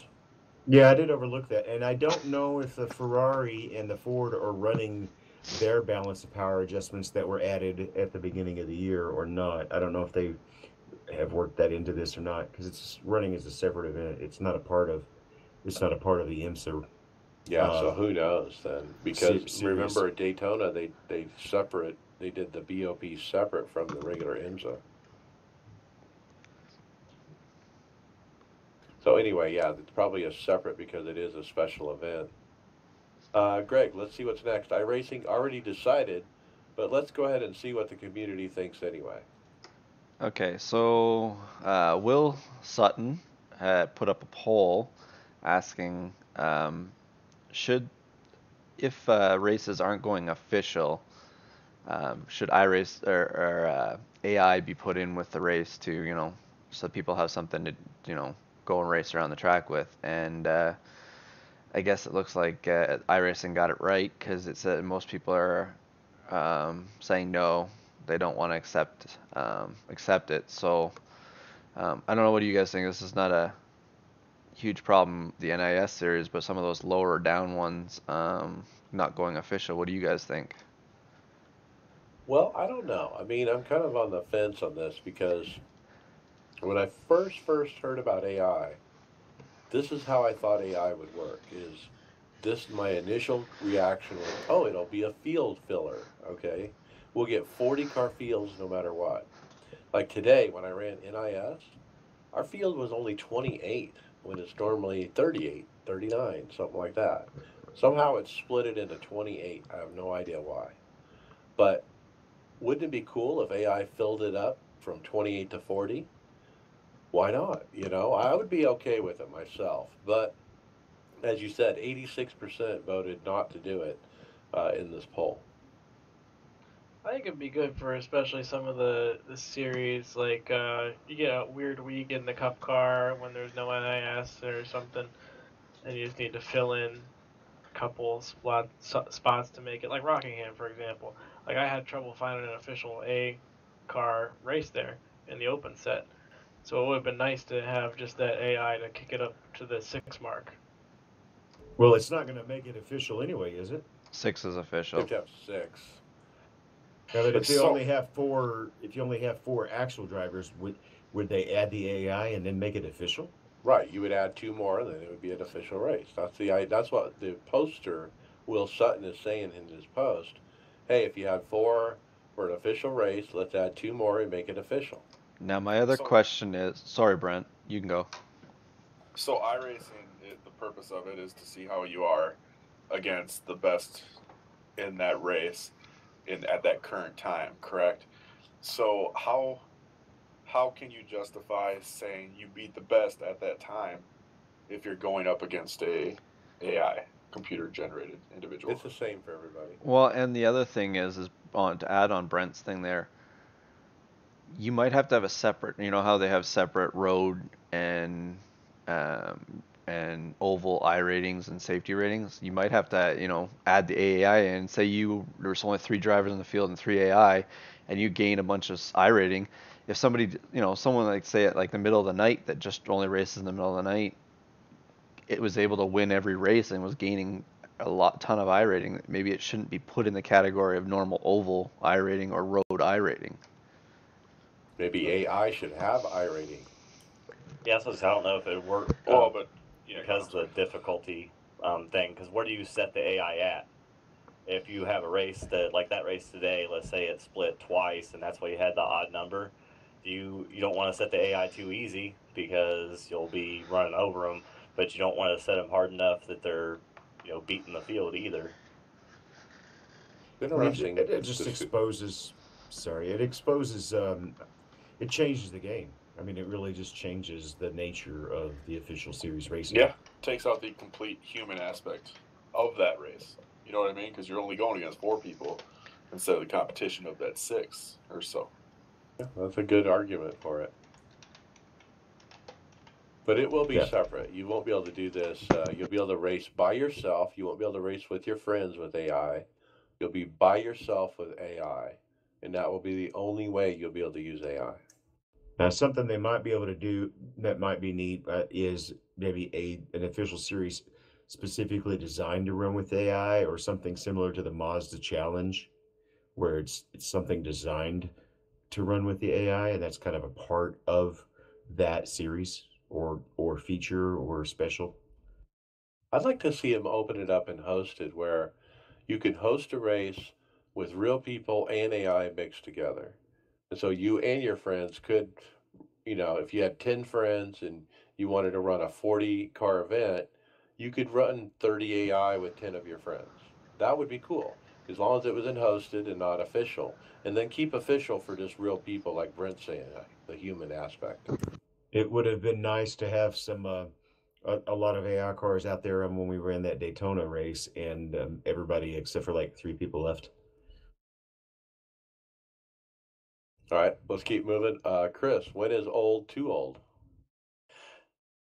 Yeah, I did overlook that, and I don't know if the Ferrari and the Ford are running their balance of power adjustments that were added at the beginning of the year or not. I don't know if they have worked that into this or not, because it's running as a separate event. It's not a part of the IMSA. Yeah, so who knows then? Because series. remember at Daytona they did the BOP separate from the regular IMSA. So anyway, yeah, it's probably a separate because it is a special event. Greg, let's see what's next. iRacing already decided, but let's go ahead and see what the community thinks anyway. Okay, so Will Sutton had put up a poll asking if races aren't going official, should iRace or AI be put in with the race to, so people have something to, go and race around the track with? And I guess it looks like iRacing got it right, because it said most people are saying no, they don't want to accept it. So I don't know, what do you guys think? This is not a huge problem, the NIS series, but some of those lower down ones not going official. What do you guys think? Well, I don't know. I mean, I'm kind of on the fence on this because when I first heard about AI, this is how I thought AI would work. My initial reaction was, oh, it'll be a field filler. Okay, we'll get 40 car fields no matter what. Like today when I ran NIS, Our field was only 28 when it's normally 38, 39, something like that. Somehow it split it into 28. I have no idea why. But wouldn't it be cool if AI filled it up from 28 to 40? Why not? I would be okay with it myself. But as you said, 86% voted not to do it in this poll. I think it'd be good for especially some of the series, like you get a weird week in the Cup car when there's no NIS or something, and you just need to fill in a couple spots to make it. Like Rockingham, for example. Like I had trouble finding an official A car race there in the open set, so it would have been nice to have just that AI to kick it up to the 6 mark. Well, it's not going to make it official anyway, is it? 6 is You official. have to have 6. Yeah, but if It's you so- only have 4 actual drivers, would they add the AI and then make it official? Right, you would add 2 more, and then it would be an official race. That's what the poster Will Sutton is saying in his post. Hey, if you had 4 for an official race, let's add 2 more and make it official. Now my other So- question is, sorry Brent, you can go. So iRacing, the purpose of it is to see how you are against the best in that race at that current time, correct? So how can you justify saying you beat the best at that time if you're going up against a AI, computer generated individual? It's the same for everybody. Well, and the other thing is to add on Brent's thing there, you might have to have a separate, how they have separate road and oval I ratings and safety ratings. You might have to, add the AI in and say there's only 3 drivers in the field and 3 AI, and you gain a bunch of I rating. If somebody, someone like say at like the middle of the night that just only races in the middle of the night, it was able to win every race and was gaining a ton of I rating. Maybe it shouldn't be put in the category of normal oval I rating or road I rating. Maybe AI should have I rating. Yeah, so I don't know if it would work. Well, but yeah, because of the difficulty thing. Because where do you set the AI at? If you have a race like that race today, let's say it split twice, and that's why you had the odd number. You don't want to set the AI too easy because you'll be running over them, but you don't want to set them hard enough that they're beating the field either. Interesting. It just exposes. Sorry, it exposes. It changes the game. I mean, it really just changes the nature of the official series racing. yeah, takes out the complete human aspect of that race. You know what I mean? Because you're only going against 4 people instead of the competition of that 6 or so. Yeah, that's a good argument for it. But it will be Yeah. separate. You won't be able to do this. You'll be able to race by yourself. You won't be able to race with your friends with AI. You'll be by yourself with AI. And that will be the only way you'll be able to use AI. Now, something they might be able to do that might be neat is maybe an official series specifically designed to run with AI, or something similar to the Mazda Challenge, where it's something designed to run with the AI, and that's kind of a part of that series or feature or special. I'd like to see them open it up and host it where you can host a race with real people and AI mixed together. And so you and your friends could, if you had 10 friends and you wanted to run a 40-car event, you could run 30 AI with 10 of your friends. That would be cool, as long as it was hosted and not official. And then keep official for just real people, like Brent's saying, the human aspect. It would have been nice to have some a lot of AI cars out there when we ran that Daytona race, and everybody except for like 3 people left. All right, let's keep moving. Chris, when is old too old?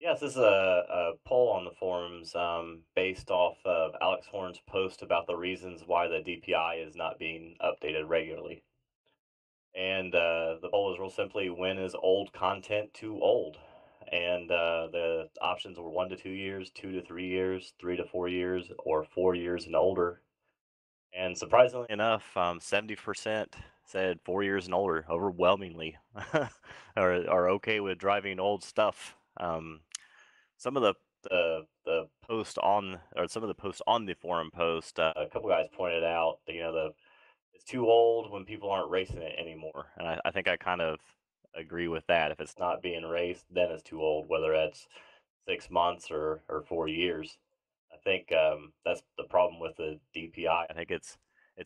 Yes, this is a poll on the forums based off of Alex Horn's post about the reasons why the DPI is not being updated regularly. And the poll is real simply, when is old content too old? And the options were 1 to 2 years, 2 to 3 years, 3 to 4 years, or 4 years and older. And surprisingly enough, 70% said 4 years and older, overwhelmingly, are okay with driving old stuff. Some of the post on, or some of the posts on the forum post, a couple guys pointed out that it's too old when people aren't racing it anymore, and I think I kind of agree with that. If it's not being raced, then it's too old, whether it's 6 months or 4 years. I think that's the problem with the DPI. I think it's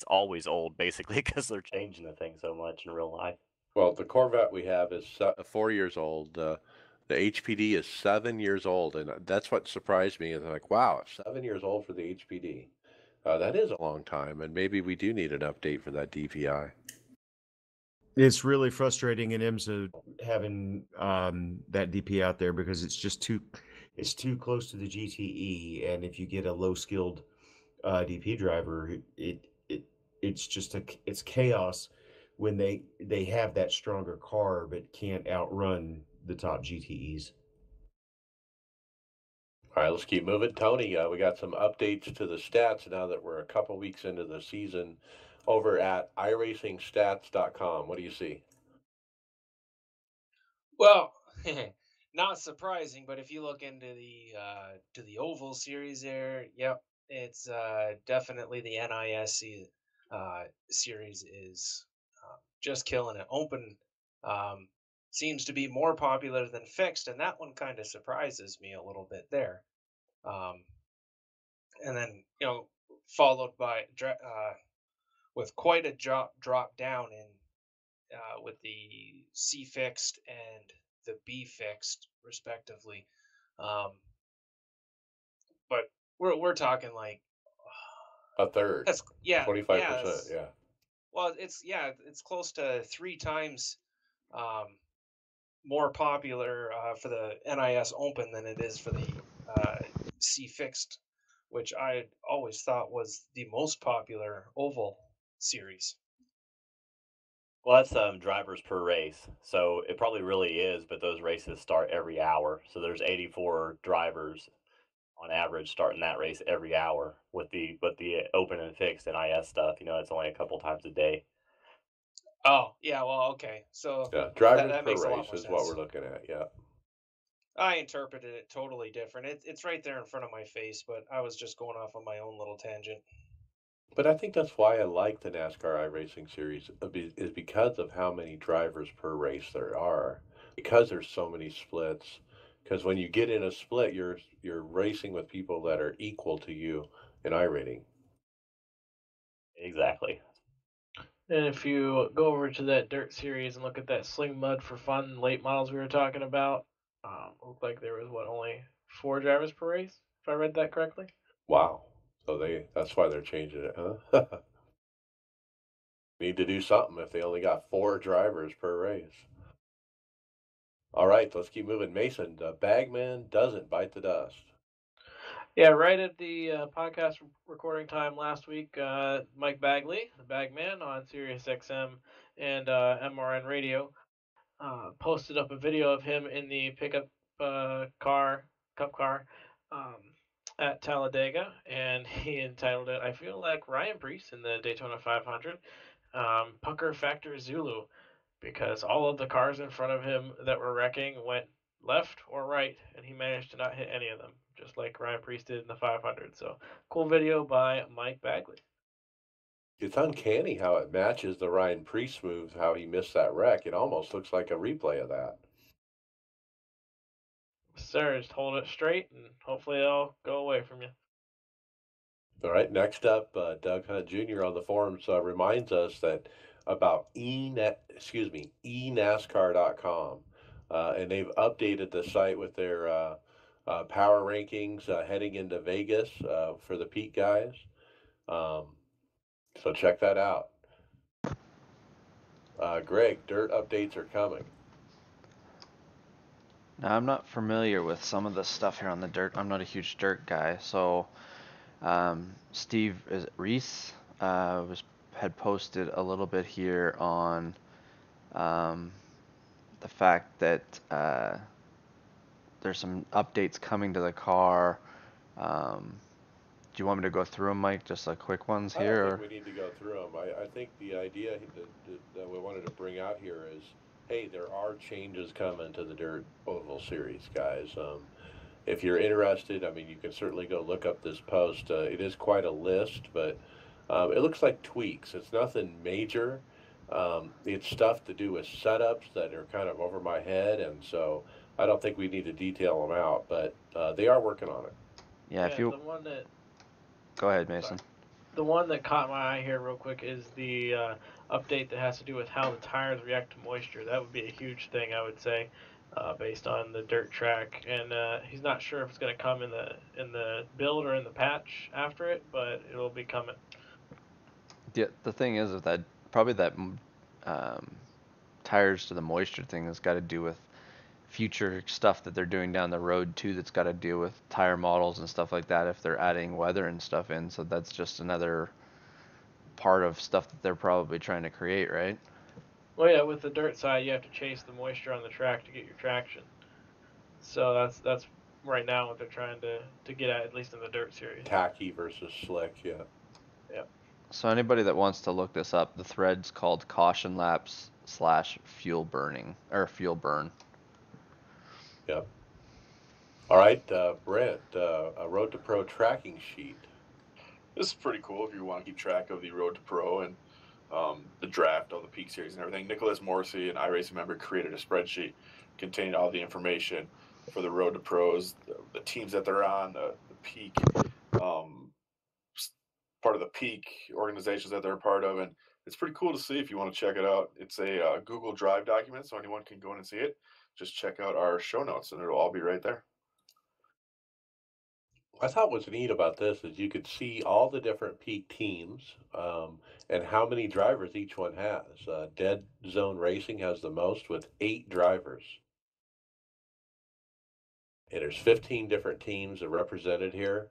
always old, basically, because they're changing the thing so much in real life. Well, the Corvette we have is 4 years old. The HPD is 7 years old, and that's what surprised me. Is like, wow, 7 years old for the HPD. That is a long time, and maybe we do need an update for that DPI. It's really frustrating in IMSA having that DP out there because it's too close to the GTE, and if you get a low skilled DP driver, it's chaos when they have that stronger car but can't outrun the top GTEs. All right, let's keep moving. Tony, we got some updates to the stats now that we're a couple weeks into the season over at iRacingStats.com. What do you see? Well, not surprising, but if you look into the oval series there, yep, it's definitely the NIS series is just killing it. Open um, seems to be more popular than fixed, and that one kind of surprises me a little bit there. Um, and then followed by with quite a drop down in with the C fixed and the B fixed, respectively. Um, but we're talking like A third, that's yeah 25%. that's Yeah. well it's close to 3 times um, more popular for the NIS Open than it is for the C fixed, which I always thought was the most popular oval series. Well, that's drivers per race, so it probably really is. But those races start every hour, so there's 84 drivers on average starting that race every hour. With the open and fixed NIS stuff, it's only a couple times a day. Oh yeah, well okay, so Yeah, that drivers that per makes a lot race more is what sense. we're looking at. Yeah. I interpreted it totally different. It's right there in front of my face, but I was just going off on my own little tangent. But I think that's why I like the NASCAR iRacing series is because of how many drivers per race there are, because there's so many splits. Because when you get in a split, you're racing with people that are equal to you in iRating. Exactly. And if you go over to that dirt series and look at that sling mud for fun late models we were talking about, looked like there was only 4 drivers per race, if I read that correctly. Wow. So that's why they're changing it, huh? Need to do something if they only got 4 drivers per race. All right, let's keep moving. Mason, the bagman doesn't bite the dust. Yeah, right at the podcast recording time last week, Mike Bagley, the Bagman on Sirius XM and MRN Radio, posted up a video of him in the pickup cup car, um, at Talladega, and he entitled it, "I feel like Ryan Preece in the Daytona 500, Pucker Factor Zulu," because all of the cars in front of him that were wrecking went left or right, and he managed to not hit any of them, just like Ryan Preece did in the 500. So, cool video by Mike Bagley. It's uncanny how it matches the Ryan Preece move, how he missed that wreck. It almost looks like a replay of that. Sir, just hold it straight, and hopefully it'll go away from you. All right, next up, Doug Hunt Jr. on the forums reminds us that about eNASCAR.com, and they've updated the site with their power rankings heading into Vegas for the Pete guys. So check that out. Greg, dirt updates are coming. Now, I'm not familiar with some of the stuff here on the dirt. I'm not a huge dirt guy, so Steve Reese had posted a little bit here on the fact that there's some updates coming to the car. Do you want me to go through them, Mike? Just like quick ones I don't here? think we need to go through them. I think the idea that we wanted to bring out here is, hey, there are changes coming to the Dirt Oval Series, guys. If you're interested, I mean, you can certainly go look up this post. It is quite a list, but it looks like tweaks. It's nothing major, It's stuff to do with setups that are kind of over my head, and so I don't think we need to detail them out, but they are working on it. Yeah, if you the one that go ahead, Mason. the one that caught my eye here real quick is the update that has to do with how the tires react to moisture. That would be a huge thing, I would say, based on the dirt track. And he's not sure if it's going to come in the build or in the patch after it, but it'll be coming. The thing is that probably that tires to the moisture thing has got to do with future stuff that they're doing down the road too. That's got to do with tire models and stuff like that. If they're adding weather and stuff in, so that's just another part of stuff that they're probably trying to create, right? Well, yeah, with the dirt side, you have to chase the moisture on the track to get your traction. So that's right now what they're trying to get at least in the dirt series. Tacky versus slick, yeah. Yep. So anybody that wants to look this up, the thread's called caution laps / fuel burning or fuel burn. Yep. All right, Brent, a Road to Pro tracking sheet. This is pretty cool if you want to keep track of the Road to Pro and the draft, all the peak series and everything. Nicholas Morrissey, an iRacing member, created a spreadsheet containing all the information for the Road to Pros, the teams that they're on, the peak, part of the peak organizations that they're a part of. And it's pretty cool to see if you want to check it out. It's a Google Drive document, so anyone can go in and see it. Just check out our show notes, and it'll all be right there. I thought what's neat about this is you could see all the different peak teams and how many drivers each one has. Dead Zone Racing has the most with 8 drivers. And there's 15 different teams that are represented here.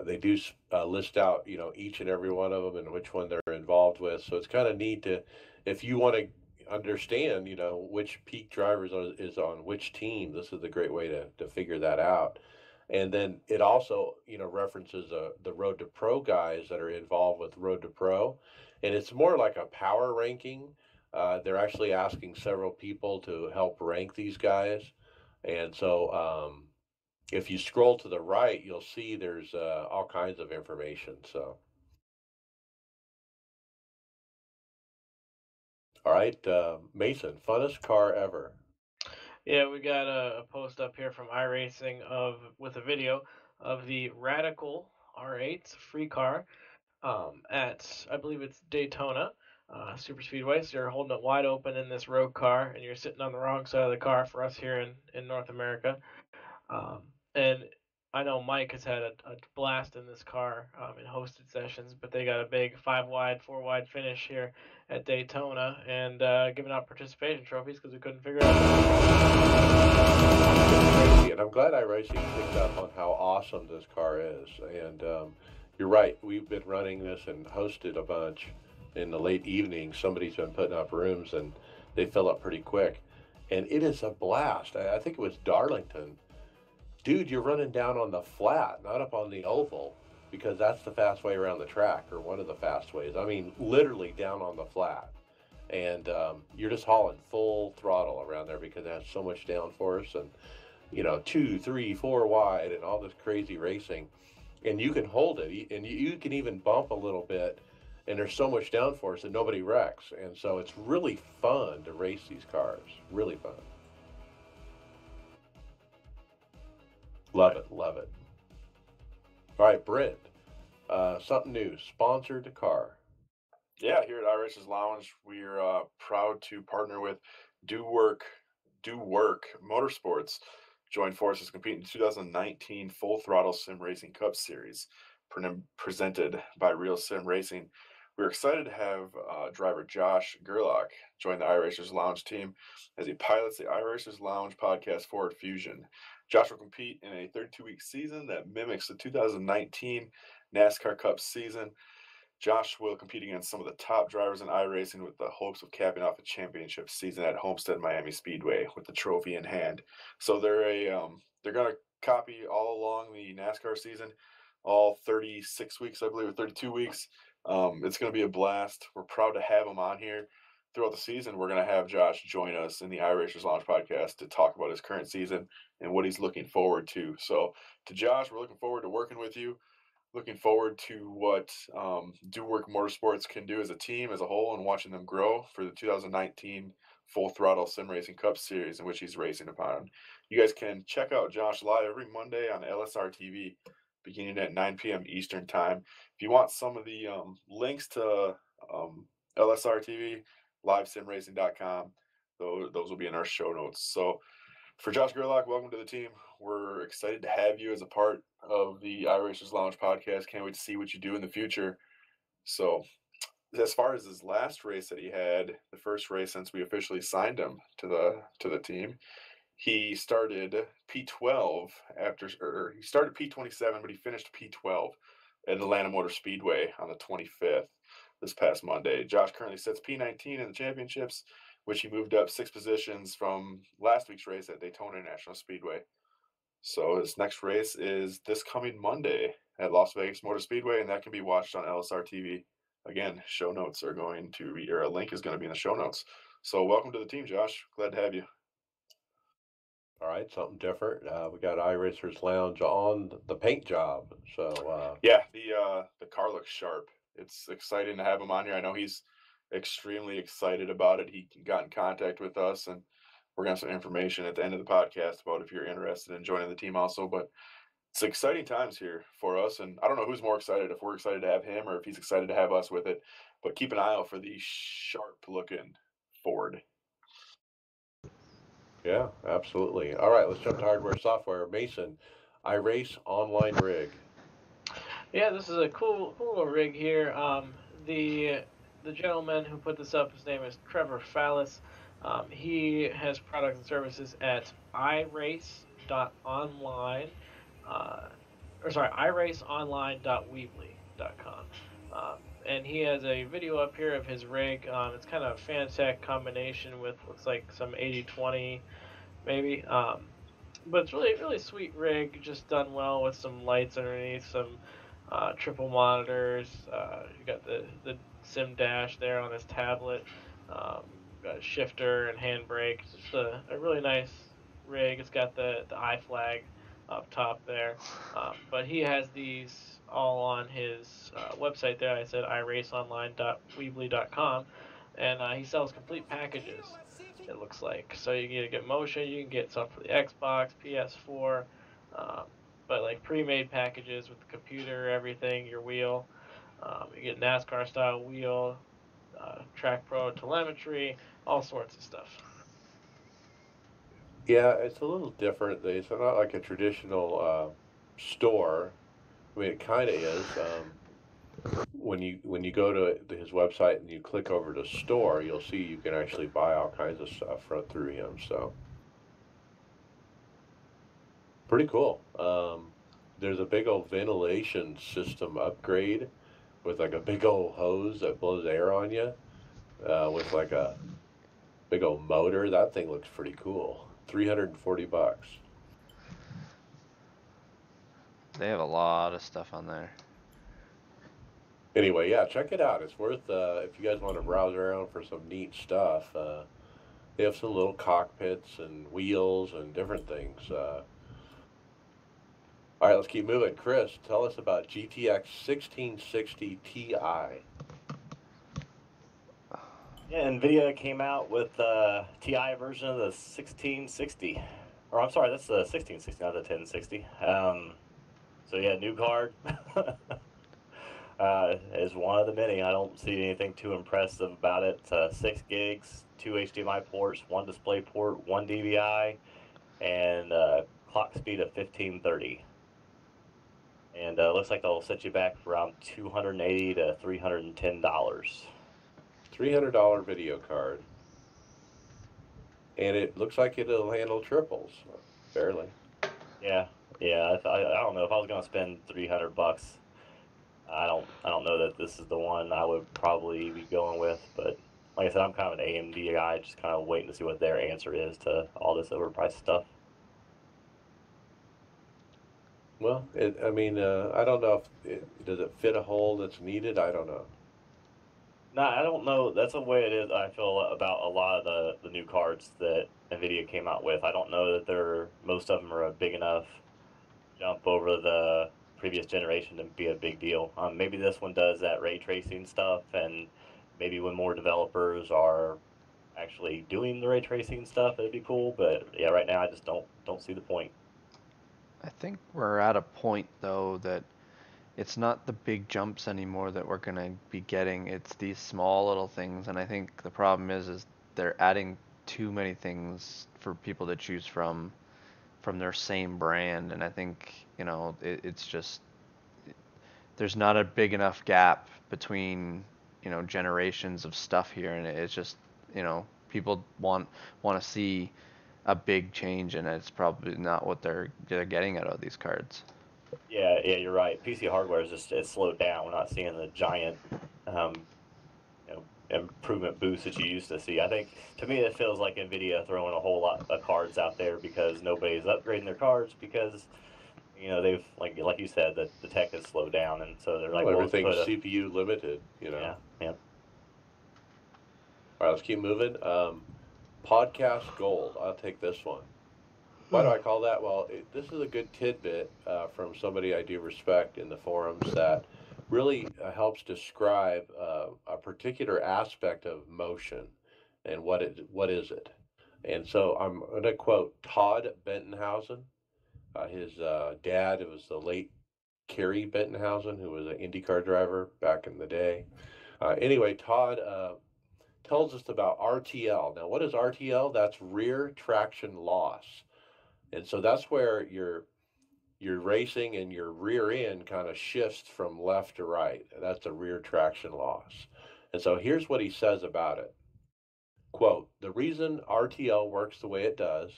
They do list out, each and every one of them and which one they're involved with. So it's kind of neat to, if you want to understand, which peak drivers is on which team, this is a great way to figure that out. And then it also, references the Road to Pro guys that are involved with Road to Pro. And it's more like a power ranking. They're actually asking several people to help rank these guys. And so if you scroll to the right, you'll see there's all kinds of information. So, all right, Mason, funnest car ever. Yeah, we got a post up here from iRacing with a video of the Radical R8 free car at, I believe it's Daytona Super Speedway. So you're holding it wide open in this road car, and you're sitting on the wrong side of the car for us here in North America. And I know Mike has had a blast in this car in hosted sessions, but they got a big 5 wide, 4 wide finish here at Daytona and giving out participation trophies because we couldn't figure it out. Crazy, and I'm glad iRacing picked up on how awesome this car is. And you're right, we've been running this and hosted a bunch in the late evening. Somebody's been putting up rooms, and they fill up pretty quick. And it is a blast. I think it was Darlington. Dude, you're running down on the flat, not up on the oval, because that's the fast way around the track, or one of the fast ways. I mean, literally down on the flat. And you're just hauling full throttle around there because it has so much downforce and, 2, 3, 4 wide and all this crazy racing. And you can hold it, and you can even bump a little bit, and there's so much downforce that nobody wrecks. And so it's really fun to race these cars. Really fun. Love it, love it. All right, Brent, something new, sponsored car. Yeah, here at iRacers Lounge, we're proud to partner with Do Work Motorsports. Join forces to compete in the 2019 Full Throttle Sim Racing Cup Series, presented by Real Sim Racing. We're excited to have driver Josh Gerlach join the iRacers Lounge team as he pilots the iRacers Lounge podcast Forward Fusion. Josh will compete in a 32-week season that mimics the 2019 NASCAR Cup season. Josh will compete against some of the top drivers in iRacing with the hopes of capping off a championship season at Homestead Miami Speedway with the trophy in hand. So they're going to copy all along the NASCAR season, all 36 weeks, I believe, or 32 weeks. It's going to be a blast. We're proud to have him on here throughout the season. We're going to have Josh join us in the iRacers Launch podcast to talk about his current season and what he's looking forward to. So to Josh, we're looking forward to working with you. looking forward to what Do Work Motorsports can do as a team, as a whole, and watching them grow for the 2019 Full Throttle Sim Racing Cup Series in which he's racing upon. You guys can check out Josh live every Monday on LSR TV, beginning at 9 p.m. Eastern Time. If you want some of the links to LSR TV, livesimracing.com, those will be in our show notes. So, for Josh Gerlach, welcome to the team. We're excited to have you as a part of the iRacers Lounge podcast. Can't wait to see what you do in the future. So, as far as his last race that he had, the first race since we officially signed him to the team, he started P12 he started P27, but he finished P12 at Atlanta Motor Speedway on the 25th this past Monday. Josh currently sits P19 in the championships, which he moved up 6 positions from last week's race at Daytona International Speedway. So his next race is this coming Monday at Las Vegas Motor Speedway, and that can be watched on LSR TV. Again, show notes are going to be, or a link is going to be in the show notes. So welcome to the team, Josh. Glad to have you. All right, something different. We got iRacers Lounge on the paint job. So yeah, the car looks sharp. It's exciting to have him on here. I know he's extremely excited about it. He got in contact with us, and we're going to have some information at the end of the podcast about if you're interested in joining the team also. But it's exciting times here for us, and I don't know who's more excited, if we're excited to have him or if he's excited to have us with it. But keep an eye out for the sharp-looking Ford. yeah, absolutely. All right, let's jump to hardware software. Mason, iRace online rig. Yeah, this is a cool little rig here. The gentleman who put this up, his name is Trevor Fallis. He has products and services at iRace.online, iRaceonline.weebly.com. And he has a video up here of his rig. It's kind of a Fantech combination with, looks like, some 80/20 maybe. But it's really sweet rig, just done well with some lights underneath, some triple monitors. You got the sim dash there on his tablet. Got a shifter and handbrake. It's just a really nice rig. It's got the I flag up top there. But he has these all on his website there. I said iraceonline.weebly.com, and he sells complete packages. It looks like so you can get motion, you can get stuff for the Xbox, PS4. But like pre-made packages with the computer, everything, your wheel. You get NASCAR style wheel, Track Pro telemetry, all sorts of stuff. Yeah, it's a little different. It's not like a traditional store. I mean, it kind of is. When you go to his website and you click over to store, you'll see you can actually buy all kinds of stuff through him. So pretty cool. There's a big old ventilation system upgrade with like a big old hose that blows air on you, with like a big old motor. That thing looks pretty cool. $340. They have a lot of stuff on there. Anyway, yeah, check it out. It's worth, if you guys want to browse around for some neat stuff. They have some little cockpits and wheels and different things. All right, let's keep moving. Chris, tell us about GTX 1660 Ti. Yeah, NVIDIA came out with the TI version of the 1660. Or I'm sorry, that's the 1660, not the 1060. So yeah, new card. Is one of the many. I don't see anything too impressive about it. 6 gigs, 2 HDMI ports, 1 display port, 1 DVI, and clock speed of 1530. And looks like they'll set you back around $280 to $310. $300 video card. And it looks like it'll handle triples, barely. Yeah. I don't know if I was gonna spend $300. I don't know that this is the one I would probably be going with, but like I said, I'm kind of an AMD guy, just kind of waiting to see what their answer is to all this overpriced stuff. Well, I mean, I don't know if does it fit a hole that's needed. I don't know. No, I don't know. That's the way it is. I feel about a lot of the new cards that NVIDIA came out with. I don't know that most of them are a big enough jump over the previous generation to be a big deal. Maybe this one does that ray tracing stuff, and maybe when more developers are actually doing the ray tracing stuff, it'd be cool. But yeah, right now I just don't see the point. I think we're at a point though that it's not the big jumps anymore that we're gonna be getting. It's these small little things, and I think the problem is they're adding too many things for people to choose from their same brand, and I think it's just there's not a big enough gap between generations of stuff here, and it's just people want to see a big change, and it's probably not what they're getting out of these cards. Yeah, you're right. PC hardware is just it's slowed down. We're not seeing the giant, improvement boost that you used to see. I think to me it feels like Nvidia throwing a whole lot of cards out there because nobody's upgrading their cards because they've like you said that the tech has slowed down, and so they're like, Well, well, let's everything's put a CPU limited. yeah. All right, let's keep moving. Podcast Gold. I'll take this one. Why do I call that? Well, this is a good tidbit from somebody I do respect in the forums that really helps describe a particular aspect of motion and what is it. And so I'm going to quote Todd Bentonhausen. His dad was the late Kerry Bentonhausen, who was an IndyCar driver back in the day. Anyway, Todd tells us about RTL. Now, what is RTL? That's rear traction loss. And so that's where you're racing and your rear end kind of shifts from left to right. That's a rear traction loss. And so here's what he says about it. Quote, the reason RTL works the way it does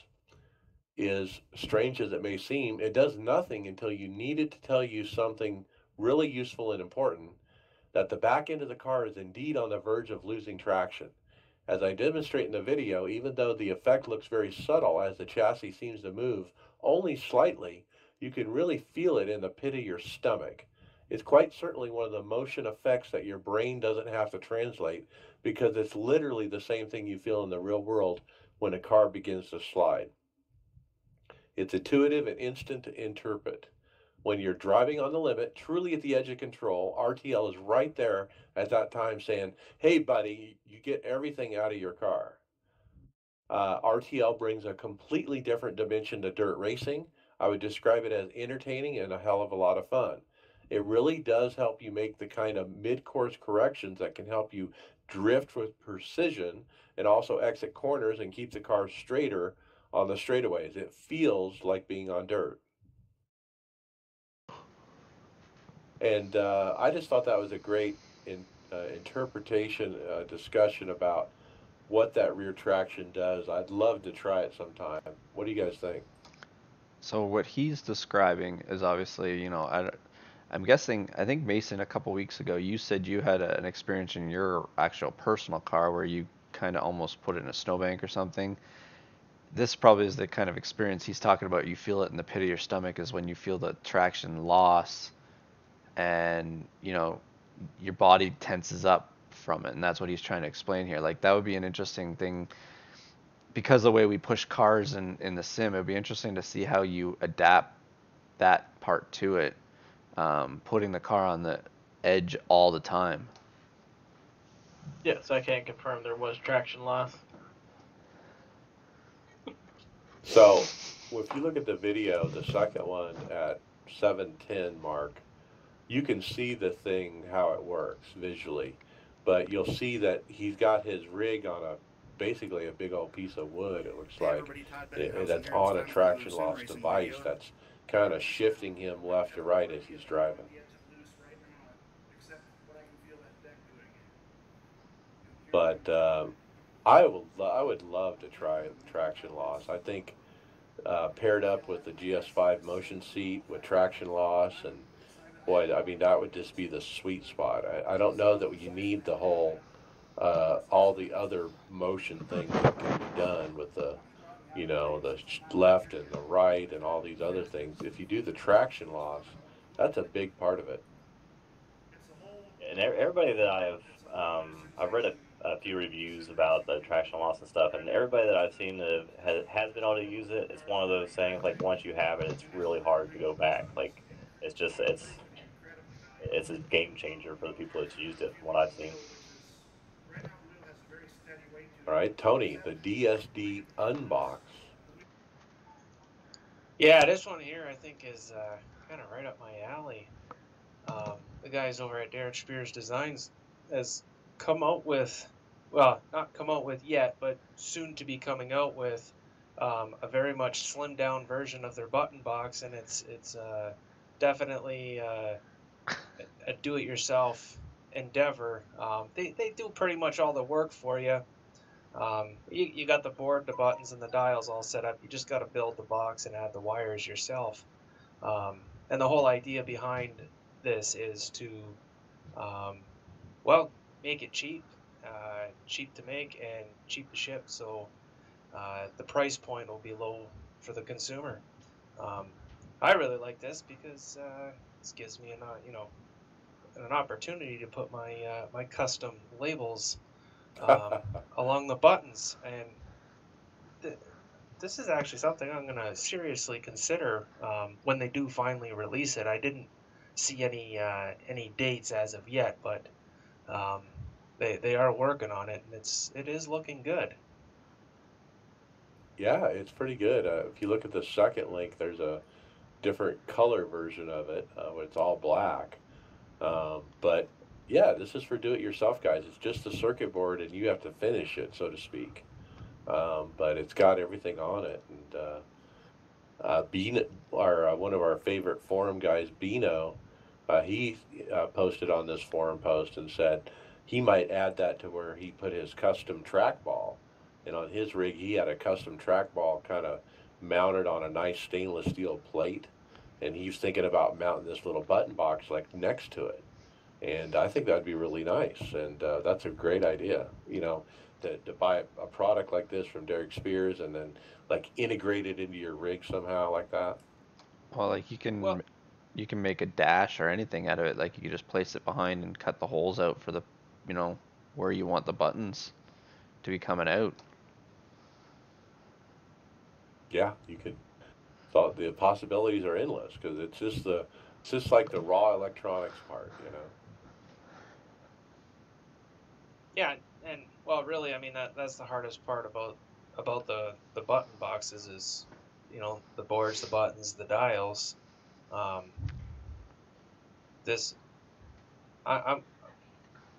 is, strange as it may seem, it does nothing until you need it to tell you something really useful and important, that the back end of the car is indeed on the verge of losing traction. As I demonstrate in the video, even though the effect looks very subtle as the chassis seems to move only slightly, you can really feel it in the pit of your stomach. It's quite certainly one of the motion effects that your brain doesn't have to translate, because it's literally the same thing you feel in the real world when a car begins to slide. It's intuitive and instant to interpret. When you're driving on the limit, truly at the edge of control, RTL is right there at that time saying, hey, buddy, you get everything out of your car. RTL brings a completely different dimension to dirt racing. I would describe it as entertaining and a hell of a lot of fun. It really does help you make the kind of mid-course corrections that can help you drift with precision and also exit corners and keep the car straighter on the straightaways. It feels like being on dirt. And I just thought that was a great interpretation, discussion about what that rear traction does. I'd love to try it sometime. What do you guys think? So what he's describing is obviously, I'm guessing, I think Mason, a couple weeks ago, you said you had an experience in your actual personal car where you kind of almost put it in a snowbank or something. This probably is the kind of experience he's talking about. You feel it in the pit of your stomach is when you feel the traction loss, and your body tenses up from it, and that's what he's trying to explain here. Like, that would be an interesting thing, because the way we push cars in the sim, it would be interesting to see how you adapt that part to it, putting the car on the edge all the time. Yes, I can confirm there was traction loss. So, if you look at the video, the second one at 7:10 mark, you can see the thing, how it works visually. But you'll see that he's got his rig on basically a big old piece of wood, it looks like. That's on a traction loss device that's kind of shifting him left to right as he's driving. But I would love to try traction loss. I think paired up with the GS5 motion seat with traction loss, and boy, I mean, that would just be the sweet spot. I don't know that you need the whole all the other motion things that can be done with the left and the right and all these other things. If you do the traction loss, that's a big part of it. And everybody that I've read a few reviews about the traction loss and stuff, and everybody that I've seen that has been able to use it, it's one of those things, like, once you have it, it's really hard to go back. Like, it's just it's a game changer for the people that's used it from what I've seen. All right, Tony, the DSD unbox. Yeah, this one here I think is kind of right up my alley. The guys over at Derek Spears Designs has come out with, well, not come out with yet, but soon to be coming out with a very much slimmed down version of their button box, and it's definitely a do-it-yourself endeavor. They do pretty much all the work for you. You got the board, the buttons, and the dials all set up. You just got to build the box and add the wires yourself. And the whole idea behind this is to, um, well, make it cheap, cheap to make and cheap to ship. So the price point will be low for the consumer. I really like this because this gives me an opportunity to put my custom labels along the buttons, and this is actually something I'm going to seriously consider when they do finally release it. I didn't see any dates as of yet, but they are working on it, and it is looking good. Yeah, it's pretty good. If you look at the second link, there's a different color version of it. Where it's all black. But yeah, this is for do-it-yourself guys. It's just the circuit board, and you have to finish it, so to speak. But it's got everything on it, and Bean, one of our favorite forum guys, Bino, he posted on this forum post and said he might add that to where he put his custom trackball. And on his rig, he had a custom trackball kind of mounted on a nice stainless steel plate. And he's thinking about mounting this little button box like next to it. And I think that'd be really nice. And that's a great idea, to buy a product like this from Derek Spears and then like integrate it into your rig somehow like that. Well, like you can make a dash or anything out of it. Like you can just place it behind and cut the holes out for the, where you want the buttons to be coming out. Yeah, you could. So the possibilities are endless because it's just like the raw electronics part. Yeah, and well, really, I mean that's the hardest part about the button boxes is, the boards, the buttons, the dials. Um, this I'm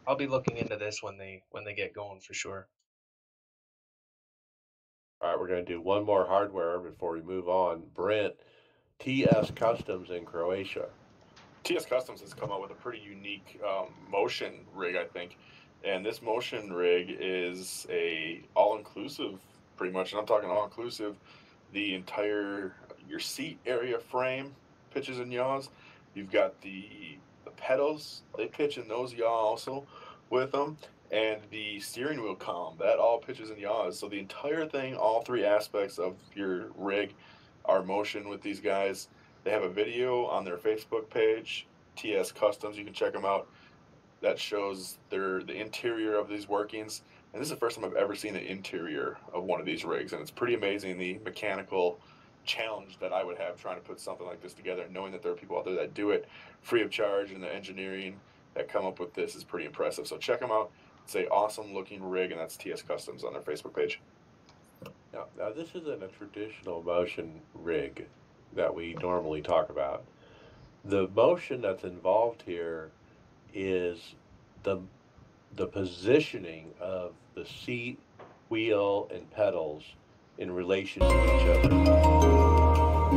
I'll be looking into this when they get going for sure. All right, we're going to do one more hardware before we move on. Brent, TS Customs in Croatia. TS Customs has come out with a pretty unique motion rig, I think. And this motion rig is a all-inclusive, pretty much. And I'm talking all-inclusive. The entire your seat area frame pitches and yaws. You've got the pedals. They pitch and those yaw also with them. And the steering wheel column, that all pitches and yaws. So the entire thing, all three aspects of your rig are motion with these guys. They have a video on their Facebook page, TS Customs. You can check them out. That shows the interior of these workings. And this is the first time I've ever seen the interior of one of these rigs, and it's pretty amazing the mechanical challenge that I would have trying to put something like this together, and knowing that there are people out there that do it free of charge, and the engineering that come up with this is pretty impressive. So check them out. It's a awesome looking rig, and that's TS Customs on their Facebook page. Now this isn't a traditional motion rig that we normally talk about. The motion that's involved here is the positioning of the seat, wheel, and pedals in relation to each other.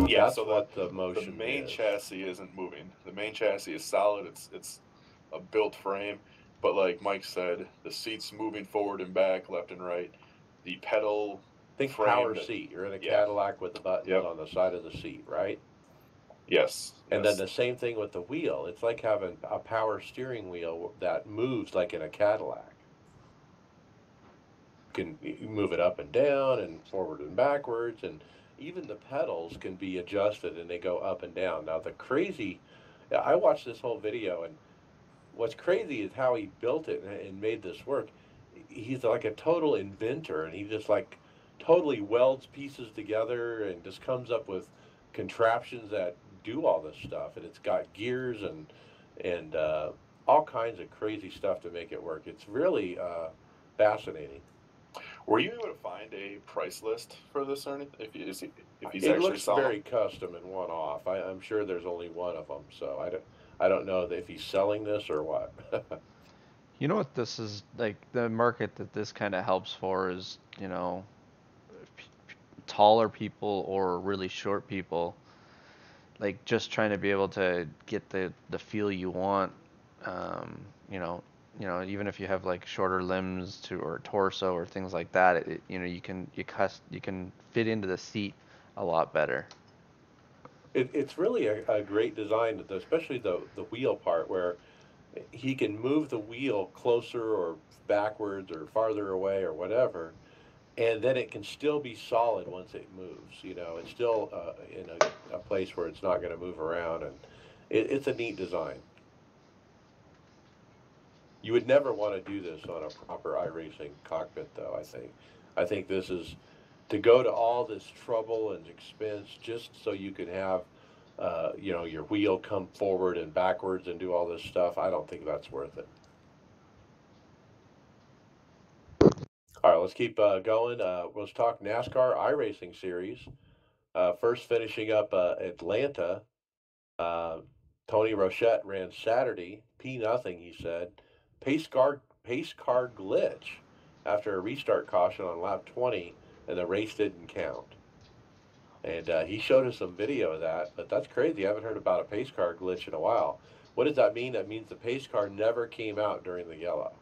Yeah, That's so what the motion the main is. chassis isn't moving. The main chassis is solid. It's a built frame, but like Mike said, the seat's moving forward and back, left and right. The pedal Think frame power that- seat. You're in a yeah. Cadillac with the buttons Yep. on the side of the seat, right? Yes. And yes. then the same thing with the wheel. It's like having a power steering wheel that moves like in a Cadillac. You can move it up and down and forward and backwards, and even the pedals can be adjusted and they go up and down. Now I watched this whole video, and what's crazy is how he built it and made this work. He's like a total inventor, and he just like totally welds pieces together and just comes up with contraptions that do all this stuff, and it's got gears and all kinds of crazy stuff to make it work. It's really fascinating. Were you able to find a price list for this or anything? If he's It actually looks selling very them? custom and one off. I'm sure there's only one of them, so I don't know if he's selling this or what. You know what this is like? The market that this kind of helps for is, taller people or really short people, like just trying to be able to get the feel you want. Um, you know, even if you have like shorter limbs to or torso or things like that, you can fit into the seat a lot better. It's really a great design, especially the wheel part where he can move the wheel closer or backwards or farther away or whatever, and then it can still be solid once it moves. It's still in a place where it's not going to move around, and it's a neat design. You would never want to do this on a proper iRacing cockpit, though. I think this is to go to all this trouble and expense just so you can have, your wheel come forward and backwards and do all this stuff. I don't think that's worth it. All right, let's keep going. Let's talk NASCAR iRacing series. First, finishing up Atlanta. Uh, Tony Rochette ran Saturday. P nothing, he said. Pace car glitch after a restart caution on lap 20, and the race didn't count. And he showed us some video of that, but that's crazy. I haven't heard about a pace car glitch in a while. What does that mean? That means the pace car never came out during the yellow.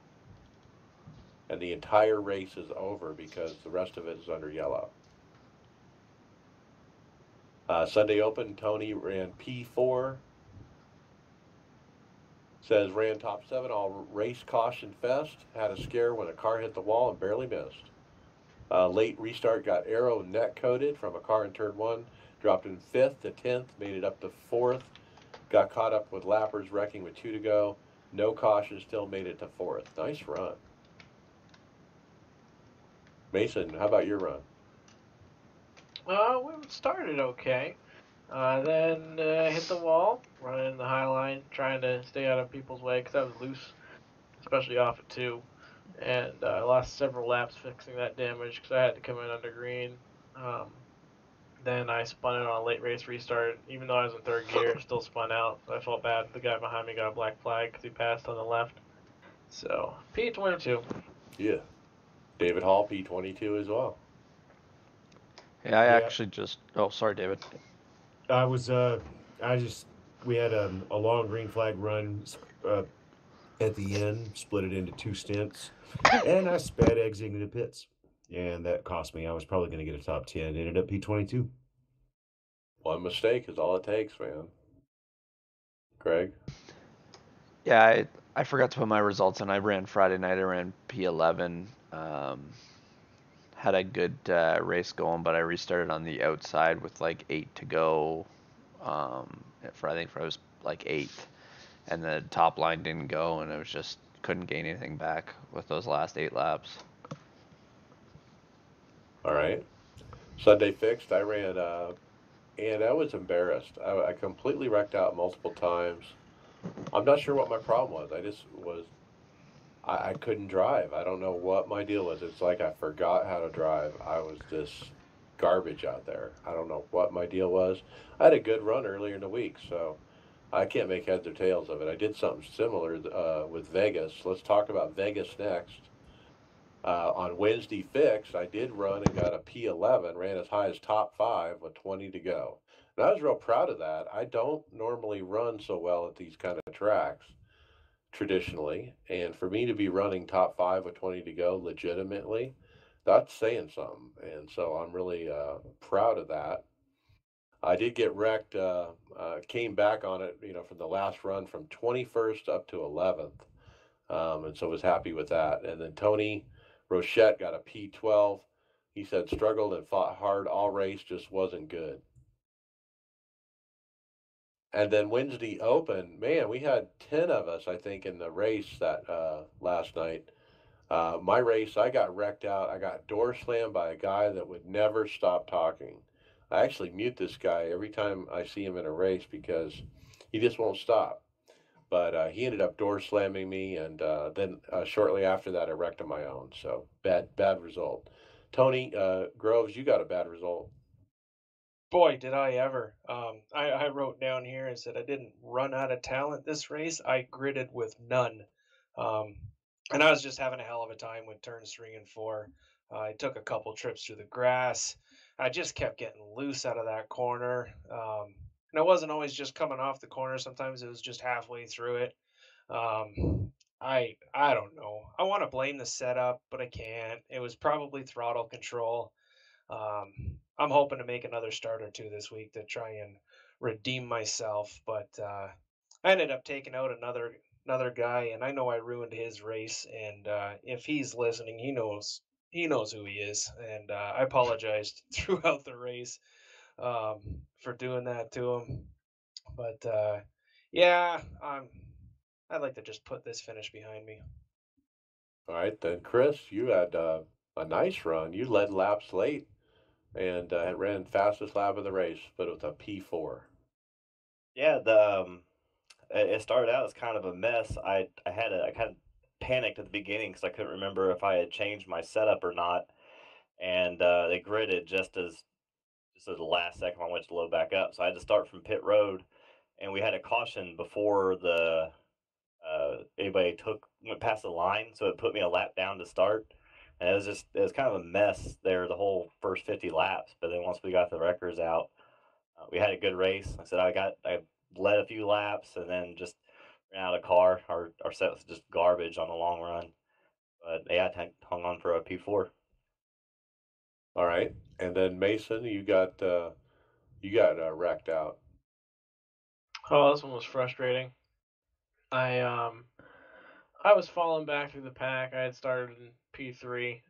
And the entire race is over because the rest of it is under yellow. Sunday Open, Tony ran P4. Says ran top 7 all race caution fest. Had a scare when a car hit the wall and barely missed. Late restart got aero net coated from a car in turn 1. Dropped in 5th to 10th. Made it up to 4th. Got caught up with lappers wrecking with 2 to go. No caution, still made it to 4th. Nice run. Mason, how about your run? We started okay. Then hit the wall, running in the high line, trying to stay out of people's way because I was loose, especially off at 2. And I lost several laps fixing that damage because I had to come in under green. Then I spun it on a late race restart. Even though I was in 3rd gear, still spun out. So I felt bad. The guy behind me got a black flag because he passed on the left. So, P22. Yeah. David Hall, P22 as well. Yeah, I Yeah. actually just. Oh, sorry, David. We had a long green flag run at the end, split it into 2 stints, and I sped exiting the pits. And that cost me. I was probably going to get a top 10. Ended up P22. One mistake is all it takes, man. Greg? Yeah, I forgot to put my results in. I ran Friday night. I ran P11. Had a good race going, but I restarted on the outside with like 8 to go. I think I was like 8th, and the top line didn't go, and it was just couldn't gain anything back with those last 8 laps. All right. Sunday fixed. I ran, and I was embarrassed. I completely wrecked out multiple times. I'm not sure what my problem was. I couldn't drive. I don't know what my deal was. It's like I forgot how to drive. I was just garbage out there. I don't know what my deal was. I had a good run earlier in the week, so I can't make heads or tails of it. I did something similar with Vegas. Let's talk about Vegas next. On Wednesday fixed, I did run and got a P11, ran as high as top 5 with 20 to go. And I was real proud of that. I don't normally run so well at these kind of tracks traditionally. And for me to be running top 5 with 20 to go legitimately, that's saying something. And so I'm really proud of that. I did get wrecked, came back on it, from the last run from 21st up to 11th. And so was happy with that. And then Tony Rochette got a P12. He said struggled and fought hard all race, just wasn't good. And then Wednesday Open, man, we had 10 of us, I think, in the race that last night. My race, I got wrecked out. I got door slammed by a guy that would never stop talking. I actually mute this guy every time I see him in a race because he just won't stop. But he ended up door slamming me, and then shortly after that, I wrecked on my own. So bad result. Tony Groves, you got a bad result. Boy, did I ever. I wrote down here and said I didn't run out of talent this race. I gridded with none. Um, and I was just having a hell of a time with turns 3 and 4. I took a couple trips through the grass. I just kept getting loose out of that corner. And it wasn't always just coming off the corner. Sometimes it was just halfway through it. I don't know. I want to blame the setup, but I can't. It was probably throttle control. I'm hoping to make another start or two this week to try and redeem myself, but I ended up taking out another guy, and I know I ruined his race. And if he's listening, he knows who he is, and I apologized throughout the race for doing that to him. But yeah, I'd like to just put this finish behind me. All right, then, Chris, you had a nice run. You led laps late and ran fastest lap of the race, but with a P4. Yeah, it started out as kind of a mess. I kind of panicked at the beginning because I couldn't remember if I had changed my setup or not, and they gridded just at the last second I went to load back up. So I had to start from pit road, and we had a caution before the anybody went past the line, so it put me a lap down to start. And it was kind of a mess there the whole first 50 laps. But then once we got the records out, we had a good race. Like I said I led a few laps and then just ran out of car. Our set was just garbage on the long run. But yeah, I hung on for a P4. All right, and then Mason, you got wrecked out. Oh, this one was frustrating. I um I was falling back through the pack. I had started in P3,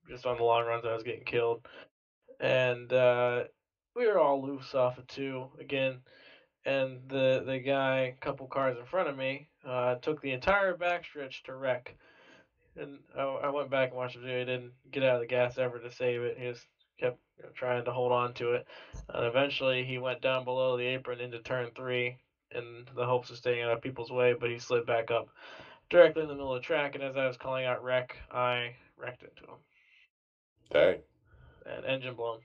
just on the long runs. I was getting killed, and we were all loose off of two again. And the guy, a couple cars in front of me, took the entire backstretch to wreck. And I went back and watched the video. He didn't get out of the gas ever to save it. He just kept trying to hold on to it. And eventually he went down below the apron into turn three in the hopes of staying out of people's way, but he slid back up directly in the middle of the track. And as I was calling out wreck, I wrecked into him. Okay. And engine blown.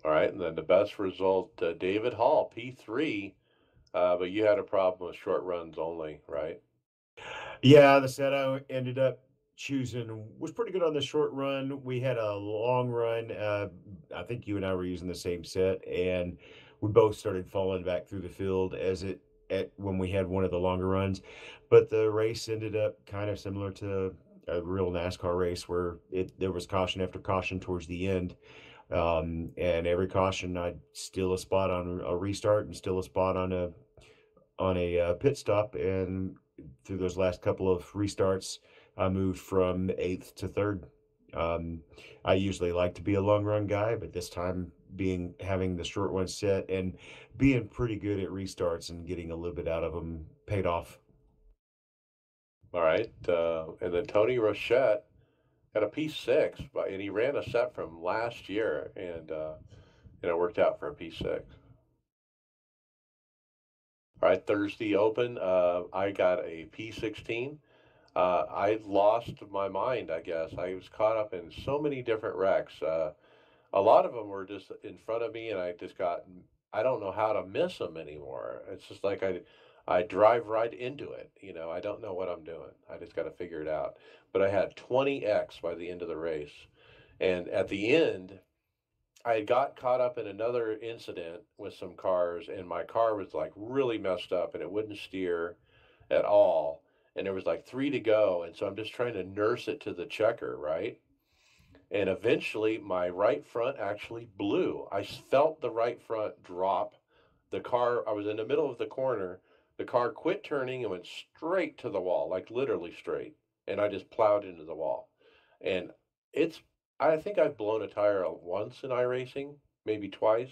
All right, and then the best result, David Hall, P3, but you had a problem with short runs only, right? Yeah, the set I ended up choosing was pretty good on the short run. We had a long run. I think you and I were using the same set, and we both started falling back through the field as it at when we had one of the longer runs. But the race ended up kind of similar to a real NASCAR race where there was caution after caution towards the end. And every caution I'd steal a spot on a restart and steal a spot on a pit stop, and through those last couple of restarts, I moved from eighth to third. I usually like to be a long run guy, but this time having the short one set and being pretty good at restarts and getting a little bit out of them paid off. All right, and then Tony Rochette had a P6, and he ran a set from last year, and it worked out for a P6. All right, Thursday Open, I got a P16. I lost my mind, I guess. I was caught up in so many different wrecks. A lot of them were just in front of me, and I don't know how to miss them anymore. It's just like I drive right into it. I don't know what I'm doing. I just got to figure it out. But I had 20x by the end of the race. And at the end, I got caught up in another incident with some cars, and my car was like really messed up and it wouldn't steer at all. And there was like three to go. And so I'm just trying to nurse it to the checker, right? And eventually my right front actually blew. I felt the right front drop. I was in the middle of the corner. The car quit turning and went straight to the wall, like literally straight. And I just plowed into the wall. And it's, I think I've blown a tire once in iRacing, maybe twice,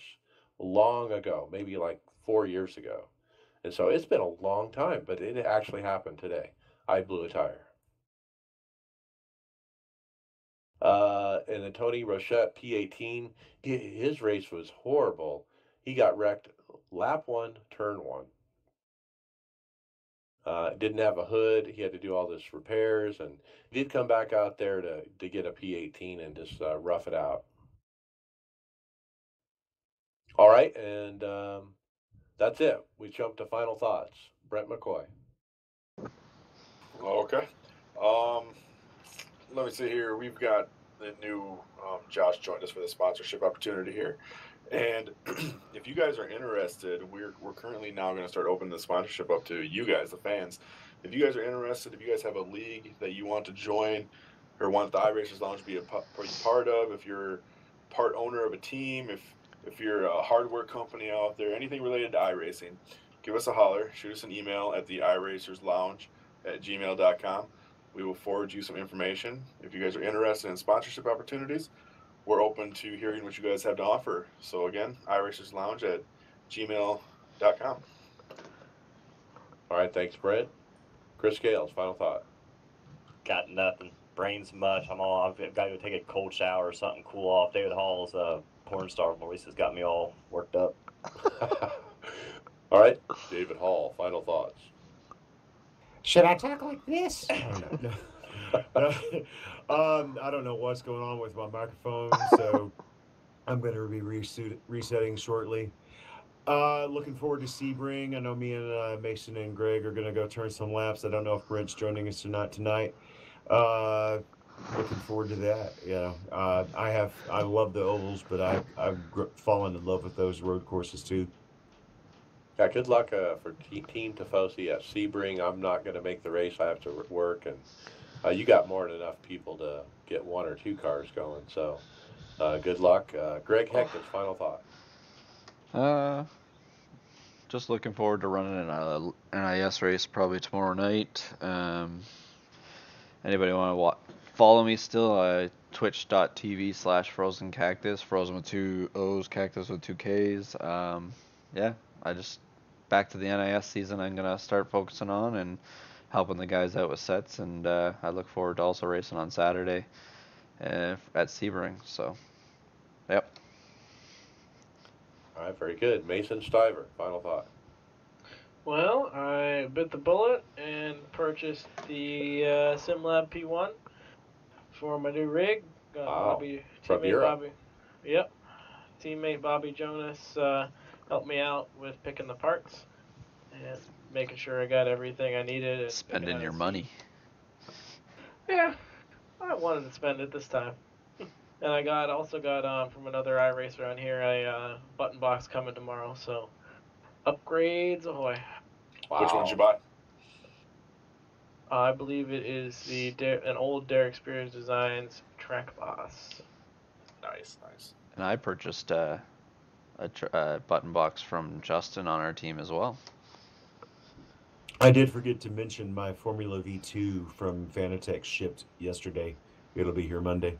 long ago, maybe like 4 years ago. And so it's been a long time, but it actually happened today. I blew a tire. And then Tony Rochette, P18, his race was horrible. He got wrecked lap one, turn one. Didn't have a hood. He had to do all this repairs, and he did come back out there to get a P18 and just rough it out. All right, and that's it. We jump to final thoughts. Brent McCoy. Okay. Let me see here. We've got the new Josh joined us for the sponsorship opportunity here. And if you guys are interested, we're currently now going to start opening the sponsorship up to you guys, the fans. If you guys are interested, if you guys have a league that you want to join or want the iRacers Lounge to be a part of, if you're part owner of a team, if you're a hardware company out there, anything related to iRacing, give us a holler. Shoot us an email at the iRacersLounge@gmail.com. We will forward you some information. If you guys are interested in sponsorship opportunities, we're open to hearing what you guys have to offer. So again, iRacersLounge@gmail.com. All right, thanks, Brent. Chris Scales, final thought. Got nothing. Brain's mush. I've got to go take a cold shower or something, cool off. David Hall's porn star voice has got me all worked up. All right, David Hall, final thoughts. Should I talk like this? No. I don't know what's going on with my microphone, so I'm going to be resetting shortly. Looking forward to Sebring. I know me and Mason and Greg are going to go turn some laps. I don't know if Brent's joining us or not tonight. Looking forward to that. Yeah, I love the ovals, but I've fallen in love with those road courses too. Yeah, good luck for Team Tifosi at Sebring. I'm not going to make the race. I have to work, and you got more than enough people to get one or two cars going. So good luck. Greg Heckman's final thought. Just looking forward to running an NIS race probably tomorrow night. Anybody want to follow me still? Twitch.tv/Frozen Cactus. Frozen with 2 O's, Cactus with 2 K's. Yeah, I just back to the NIS season. I'm gonna start focusing on and helping the guys out with sets, and I look forward to also racing on Saturday at Sebring. So, yep. All right, very good. Mason Stiver, final thought. Well, I bit the bullet and purchased the SimLab P1 for my new rig. Wow. From Europe. Yep. Teammate Bobby Jonas helped me out with picking the parts and making sure I got everything I needed. And Spending your money. Yeah, I wanted to spend it this time. And I also got from another iRacer on here a button box coming tomorrow. So upgrades ahoy! Wow. Which one did you buy? I believe it is an old Derek Spears Designs Track Boss. Nice. And I purchased a button box from Justin on our team as well. I did forget to mention my Formula V2 from Fanatec shipped yesterday. It'll be here Monday.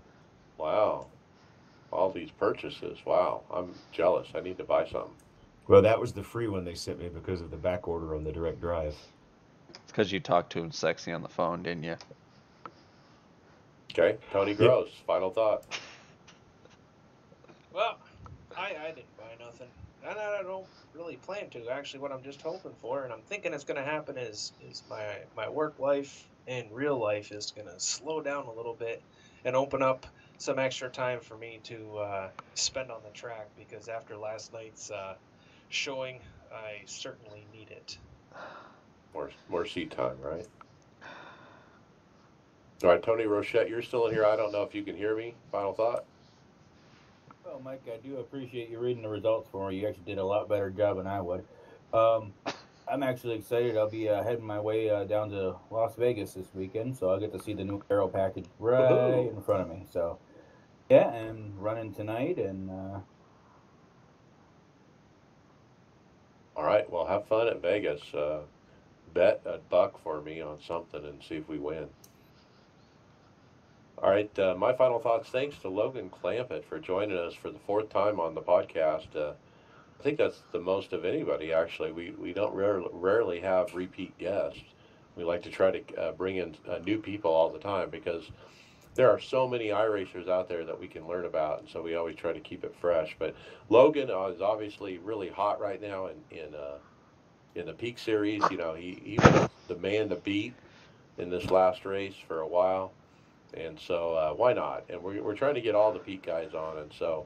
Wow. All these purchases. Wow. I'm jealous. I need to buy some. Well, that was the free one they sent me because of the back order on the direct drive. It's because you talked to him sexy on the phone, didn't you? Okay. Tony Gross, final thought. Well, I didn't buy nothing. And I don't really plan to. Actually, what I'm just hoping for, and I'm thinking it's going to happen, is my work life and real life is going to slow down a little bit and open up some extra time for me to spend on the track, because after last night's showing, I certainly need it. More seat time, right? All right, Tony Rochette, you're still in here. I don't know if you can hear me. Final thought. Well, Mike, I do appreciate you reading the results for me. You actually did a lot better job than I would. I'm actually excited. I'll be heading my way down to Las Vegas this weekend, so I'll get to see the new aero package right in front of me. So, yeah, I'm running tonight, and all right, well, have fun at Vegas. Bet $1 for me on something and see if we win. All right, my final thoughts. Thanks to Logan Clampett for joining us for the 4th time on the podcast. I think that's the most of anybody, actually. We don't rarely have repeat guests. We like to try to bring in new people all the time because there are so many iRacers out there that we can learn about, and so we always try to keep it fresh. But Logan is obviously really hot right now in the Peak Series. You know, he was the man to beat in this last race for a while, and so why not? And we're trying to get all the Peak guys on, and so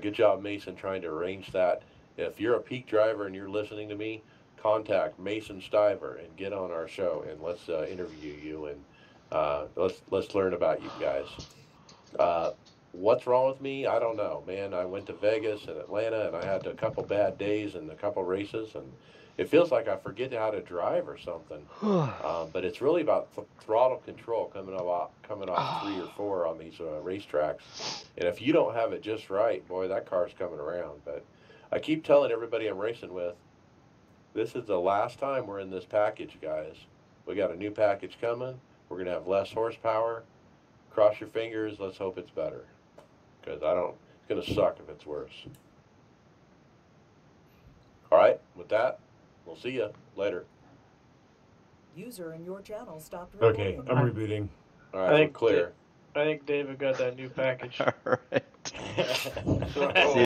good job, Mason, trying to arrange that. If you're a Peak driver and you're listening to me, contact Mason Stiver and get on our show, and let's interview you, and let's learn about you guys. What's wrong with me? I don't know, man. I went to Vegas and Atlanta, and I had a couple bad days and a couple races, and it feels like I forget how to drive or something. But it's really about throttle control coming off 3 or 4 on these racetracks. And if you don't have it just right, boy, that car's coming around. But I keep telling everybody I'm racing with, this is the last time we're in this package, guys. We got a new package coming. We're going to have less horsepower. Cross your fingers. Let's hope it's better. Because it's going to suck if it's worse. All right, with that, we'll see you later. User in your channel stopped Okay, recording. I'm rebooting. All right, we're clear. I think David got that new package. All right. Oh.